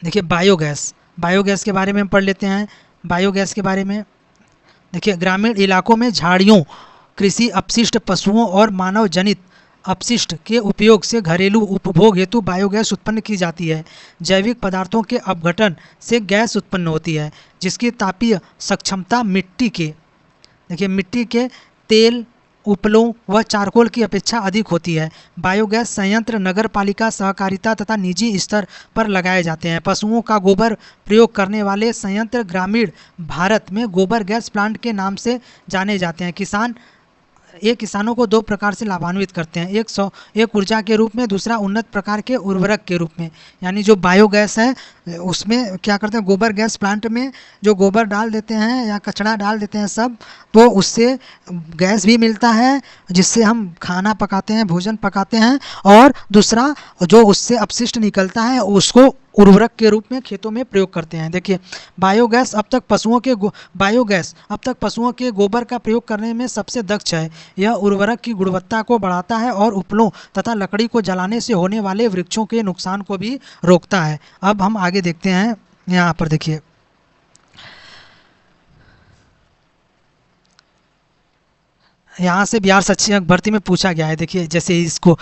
देखिए बायोगैस के बारे में हम पढ़ लेते हैं। बायोगैस के बारे में देखिए ग्रामीण इलाकों में झाड़ियों, कृषि अपशिष्ट, पशुओं और मानव जनित अपशिष्ट के उपयोग से घरेलू उपभोग हेतु बायोगैस उत्पन्न की जाती है। जैविक पदार्थों के अपघटन से गैस उत्पन्न होती है जिसकी तापीय सक्षमता मिट्टी के तेल, उपलों व चारकोल की अपेक्षा अधिक होती है। बायोगैस संयंत्र नगर पालिका, सहकारिता तथा निजी स्तर पर लगाए जाते हैं। पशुओं का गोबर प्रयोग करने वाले संयंत्र ग्रामीण भारत में गोबर गैस प्लांट के नाम से जाने जाते हैं। किसानों को दो प्रकार से लाभान्वित करते हैं, एक ऊर्जा के रूप में, दूसरा उन्नत प्रकार के उर्वरक के रूप में। यानी जो बायोगैस है उसमें क्या करते हैं, गोबर गैस प्लांट में जो गोबर डाल देते हैं या कचरा डाल देते हैं सब, तो उससे गैस भी मिलता है जिससे हम खाना पकाते हैं, भोजन पकाते हैं, और दूसरा जो उससे अपशिष्ट निकलता है उसको उर्वरक के रूप में खेतों में प्रयोग करते हैं। देखिए बायोगैस अब तक पशुओं के गोबर का प्रयोग करने में सबसे दक्ष है। यह उर्वरक की गुणवत्ता को बढ़ाता है और उपलों तथा लकड़ी को जलाने से होने वाले वृक्षों के नुकसान को भी रोकता है। अब हम आगे देखते हैं, यहाँ पर देखिए यहाँ से बिहार शिक्षक भर्ती में पूछा गया है। देखिए जैसे इसको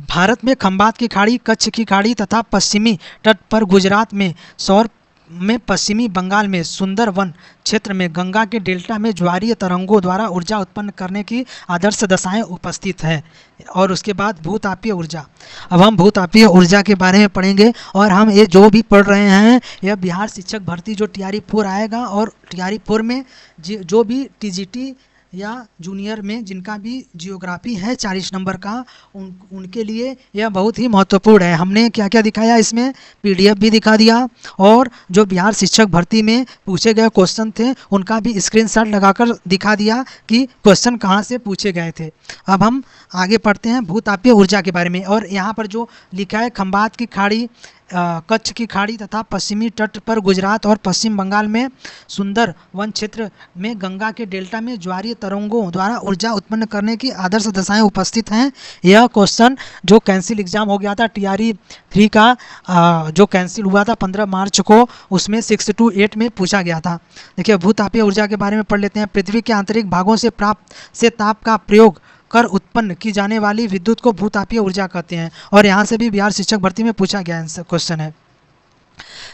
भारत में खंबात की खाड़ी, कच्छ की खाड़ी तथा पश्चिमी तट पर गुजरात में, सौर में पश्चिमी बंगाल में, सुंदरवन क्षेत्र में, गंगा के डेल्टा में ज्वारीय तरंगों द्वारा ऊर्जा उत्पन्न करने की आदर्श दशाएं उपस्थित हैं। और उसके बाद भूतापीय ऊर्जा। अब हम भूतापीय ऊर्जा के बारे में पढ़ेंगे, और हम ये जो भी पढ़ रहे हैं यह बिहार शिक्षक भर्ती जो TRE 4 आएगा, और TRE 4 में जो भी TGT या जूनियर में जिनका भी जियोग्राफी है 40 नंबर का, उनके लिए यह बहुत ही महत्वपूर्ण है। हमने क्या क्या दिखाया इसमें, PDF भी दिखा दिया, और जो बिहार शिक्षक भर्ती में पूछे गए क्वेश्चन थे उनका भी स्क्रीनशॉट लगाकर दिखा दिया कि क्वेश्चन कहाँ से पूछे गए थे। अब हम आगे पढ़ते हैं भूतापीय ऊर्जा के बारे में। और यहाँ पर जो लिखा है खंबात की खाड़ी, कच्छ की खाड़ी तथा पश्चिमी तट पर गुजरात और पश्चिम बंगाल में, सुंदर वन क्षेत्र में, गंगा के डेल्टा में ज्वारीय तरंगों द्वारा ऊर्जा उत्पन्न करने की आदर्श दशाएं उपस्थित हैं। यह क्वेश्चन जो कैंसिल एग्जाम हो गया था TRE 3 का, जो कैंसिल हुआ था 15 मार्च को, उसमें 6 to 8 में पूछा गया था। देखिए भूतापीय ऊर्जा के बारे में पढ़ लेते हैं। पृथ्वी के आंतरिक भागों से प्राप्त ताप का प्रयोग कर उत्पन्न की जाने वाली विद्युत को भूतापीय ऊर्जा कहते हैं। और यहाँ से भी बिहार शिक्षक भर्ती में पूछा गया क्वेश्चन है।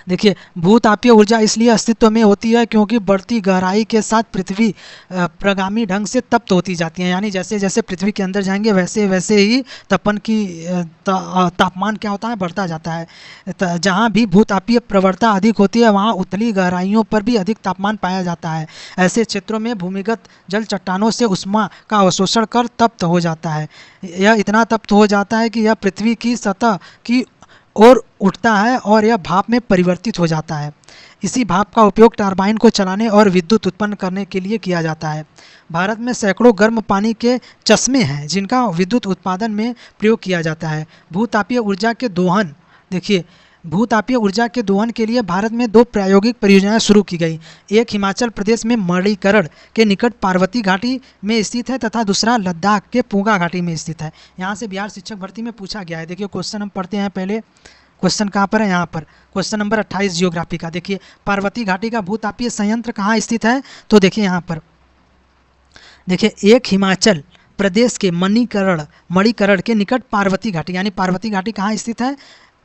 देखिए भूतापीय ऊर्जा इसलिए अस्तित्व में होती है क्योंकि बढ़ती गहराई के साथ पृथ्वी प्रगामी ढंग से तप्त होती जाती है। यानी जैसे जैसे पृथ्वी के अंदर जाएंगे वैसे वैसे ही तपन की तापमान क्या होता है, बढ़ता जाता है। जहाँ भी भूतापीय प्रवणता अधिक होती है वहाँ उथली गहराइयों पर भी अधिक तापमान पाया जाता है। ऐसे क्षेत्रों में भूमिगत जल चट्टानों से उष्मा का अवशोषण कर तप्त हो जाता है। यह इतना तप्त हो जाता है कि यह पृथ्वी की सतह की और उठता है और यह भाप में परिवर्तित हो जाता है। इसी भाप का उपयोग टरबाइन को चलाने और विद्युत उत्पन्न करने के लिए किया जाता है। भारत में सैकड़ों गर्म पानी के चश्मे हैं जिनका विद्युत उत्पादन में प्रयोग किया जाता है। भूतापीय ऊर्जा के दोहन, देखिए भूतापीय ऊर्जा के दोहन के लिए भारत में 2 प्रायोगिक परियोजनाएं शुरू की गई। एक हिमाचल प्रदेश में मणिकरण के निकट पार्वती घाटी में स्थित है तथा दूसरा लद्दाख के पूंगा घाटी में स्थित है। यहाँ से बिहार शिक्षक भर्ती में पूछा गया है। देखिए क्वेश्चन हम पढ़ते हैं। पहले क्वेश्चन कहाँ पर है, यहाँ पर क्वेश्चन नंबर 28 जियोग्राफी का। देखिए पार्वती घाटी का भूतापीय संयंत्र कहाँ स्थित है, तो देखिए यहाँ पर देखिए एक हिमाचल प्रदेश के मणिकरण के निकट पार्वती घाटी, यानी पार्वती घाटी कहाँ स्थित है,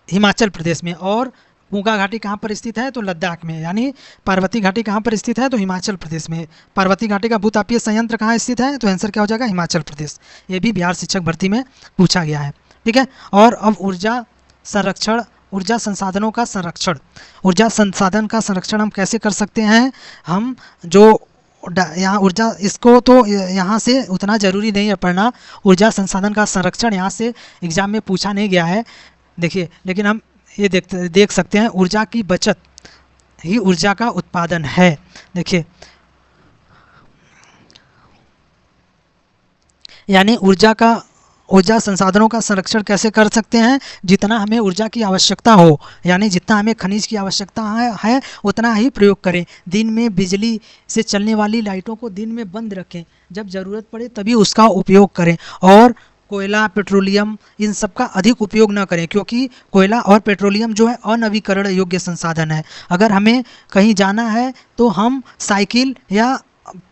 हिमाचल प्रदेश में। और पूंगा घाटी कहाँ पर स्थित है, तो लद्दाख में। यानी पार्वती घाटी कहाँ पर स्थित है, तो हिमाचल प्रदेश में। पार्वती घाटी का भूतापीय संयंत्र कहाँ स्थित है, तो आंसर क्या हो जाएगा, हिमाचल प्रदेश। ये भी बिहार शिक्षक भर्ती में पूछा गया है। ठीक है। और अब ऊर्जा संरक्षण ऊर्जा संसाधनों का संरक्षण। ऊर्जा संसाधन का संरक्षण हम कैसे कर सकते हैं? हम जो यहाँ ऊर्जा, इसको तो यहाँ से उतना ज़रूरी नहीं है पढ़ना, ऊर्जा संसाधन का संरक्षण यहाँ से एग्जाम में पूछा नहीं गया है, देखिए, लेकिन हम ये देख सकते हैं ऊर्जा की बचत ही ऊर्जा का उत्पादन है। देखिए, यानी ऊर्जा संसाधनों का संरक्षण कैसे कर सकते हैं? जितना हमें ऊर्जा की आवश्यकता हो, यानी जितना हमें खनिज की आवश्यकता है उतना ही प्रयोग करें। दिन में बिजली से चलने वाली लाइटों को दिन में बंद रखें, जब ज़रूरत पड़े तभी उसका उपयोग करें। और कोयला, पेट्रोलियम, इन सब का अधिक उपयोग न करें, क्योंकि कोयला और पेट्रोलियम जो है अनवीकरण योग्य संसाधन है। अगर हमें कहीं जाना है तो हम साइकिल या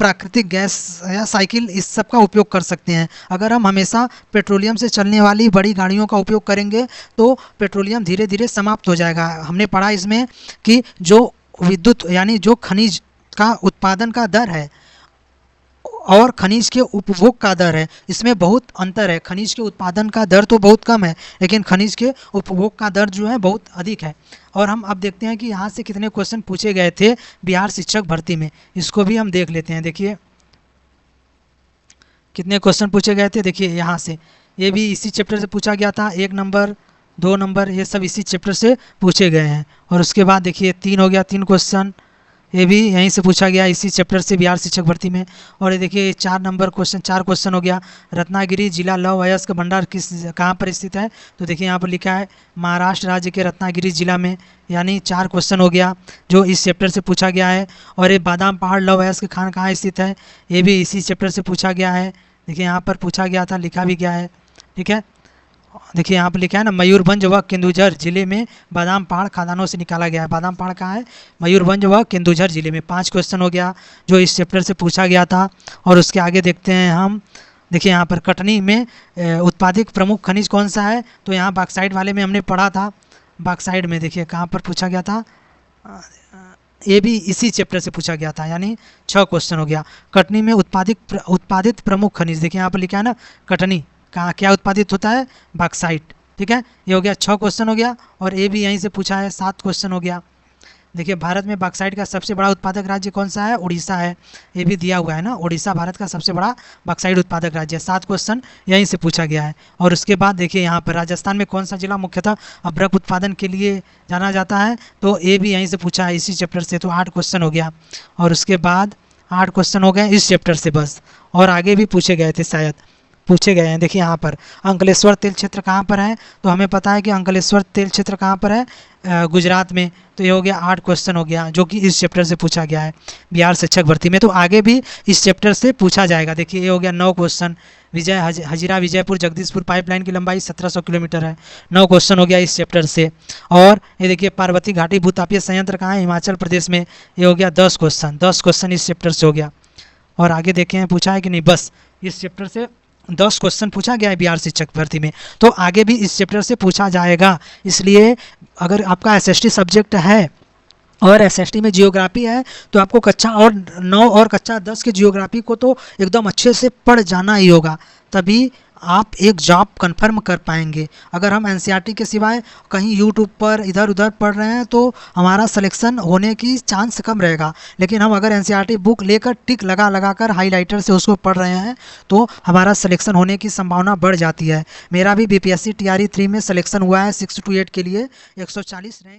प्राकृतिक गैस या साइकिल, इस सब का उपयोग कर सकते हैं। अगर हम हमेशा पेट्रोलियम से चलने वाली बड़ी गाड़ियों का उपयोग करेंगे तो पेट्रोलियम धीरे धीरे समाप्त हो जाएगा। हमने पढ़ा इसमें कि जो विद्युत यानी जो खनिज का उत्पादन का दर है और खनिज के उपभोग का दर है, इसमें बहुत अंतर है। खनिज के उत्पादन का दर तो बहुत कम है, लेकिन खनिज के उपभोग का दर जो है बहुत अधिक है। और हम अब देखते हैं कि यहाँ से कितने क्वेश्चन पूछे गए थे बिहार शिक्षक भर्ती में, इसको भी हम देख लेते हैं। देखिए कितने क्वेश्चन पूछे गए थे, देखिए यहाँ से, ये भी इसी चैप्टर से पूछा गया था। 1 नंबर, 2 नंबर, ये सब इसी चैप्टर से पूछे गए हैं। और उसके बाद देखिए 3 हो गया, 3 क्वेश्चन ये भी यहीं से पूछा गया, इसी चैप्टर से बिहार शिक्षक भर्ती में। और ये देखिए 4 नंबर क्वेश्चन, 4 क्वेश्चन हो गया। रत्नागिरी जिला लौह अयस्क भंडार कहाँ पर स्थित है? तो देखिए यहाँ पर लिखा है महाराष्ट्र राज्य के रत्नागिरी जिला में, यानी 4 क्वेश्चन हो गया जो इस चैप्टर से पूछा गया है। और ये बादाम पहाड़ लौह अयस्क खान कहाँ स्थित है? ये भी इसी चैप्टर से पूछा गया है। देखिए यहाँ पर पूछा गया था, लिखा भी गया है, ठीक है। देखिए यहाँ पर लिखा है ना, मयूरभंज व केंदुझर जिले में बादाम पहाड़ खदानों से निकाला गया है। बादाम पहाड़ कहाँ है? मयूरभंज व केंदुझर जिले में। 5 क्वेश्चन हो गया जो इस चैप्टर से पूछा गया था। और उसके आगे देखते हैं हम, देखिए यहाँ पर कटनी में उत्पादित प्रमुख खनिज कौन सा है? तो यहाँ बॉक्साइट वाले में हमने पढ़ा था। बॉक्साइट में देखिए कहाँ पर पूछा गया था, ये भी इसी चैप्टर से पूछा गया था, यानी 6 क्वेश्चन हो गया। कटनी में उत्पादित प्रमुख खनिज, देखिए यहाँ पर लिखा है ना, कटनी कहाँ क्या उत्पादित होता है? बॉक्साइट, ठीक है। ये हो गया 6 क्वेश्चन हो गया। और ये भी यहीं से पूछा है, 7 क्वेश्चन हो गया। देखिए भारत में बॉक्साइट का सबसे बड़ा उत्पादक राज्य कौन सा है? उड़ीसा है, ये भी दिया हुआ है ना, उड़ीसा भारत का सबसे बड़ा बॉक्साइट उत्पादक राज्य है। 7 क्वेश्चन यहीं से पूछा गया है। और उसके बाद देखिए यहाँ पर राजस्थान में कौन सा जिला मुख्यतः अभ्रक उत्पादन के लिए जाना जाता है? तो ये भी यहीं से पूछा है, इसी चैप्टर से। तो 8 क्वेश्चन हो गया। और उसके बाद 8 क्वेश्चन हो गए इस चैप्टर से बस, और आगे भी पूछे गए थे, शायद पूछे गए हैं। देखिए यहाँ पर अंकलेश्वर तेल क्षेत्र कहाँ पर है? तो हमें पता है कि अंकलेश्वर तेल क्षेत्र कहाँ पर है? गुजरात में। तो ये हो गया 8 क्वेश्चन हो गया जो कि इस चैप्टर से पूछा गया है बिहार शिक्षक भर्ती में। तो आगे भी इस चैप्टर से पूछा जाएगा। देखिए ये हो गया 9 क्वेश्चन। हजीरा विजयपुर जगदीशपुर पाइपलाइन की लंबाई 1700 किलोमीटर है। 9 क्वेश्चन हो गया इस चैप्टर से। और ये देखिए पार्वती घाटी भूतापीय संयंत्र कहाँ है? हिमाचल प्रदेश में। ये हो गया 10 क्वेश्चन। 10 क्वेश्चन इस चैप्टर से हो गया। और आगे देखें पूछा है कि नहीं, बस इस चैप्टर से 10 क्वेश्चन पूछा गया है बिहार शिक्षक भर्ती में। तो आगे भी इस चैप्टर से पूछा जाएगा। इसलिए अगर आपका एसएसटी सब्जेक्ट है और एसएसटी में जियोग्राफी है तो आपको कक्षा 9 और कक्षा 10 के जियोग्राफी को तो एकदम अच्छे से पढ़ जाना ही होगा, तभी आप एक जॉब कंफर्म कर पाएंगे। अगर हम एनसीईआरटी के सिवाय कहीं यूट्यूब पर इधर उधर पढ़ रहे हैं तो हमारा सिलेक्शन होने की चांस कम रहेगा। लेकिन हम अगर एनसीईआरटी बुक लेकर टिक लगा कर हाईलाइटर से उसको पढ़ रहे हैं तो हमारा सिलेक्शन होने की संभावना बढ़ जाती है। मेरा भी बीपीएससी टीआरई 3 में सिलेक्शन हुआ है 6 to 8 के लिए, 140 रैंक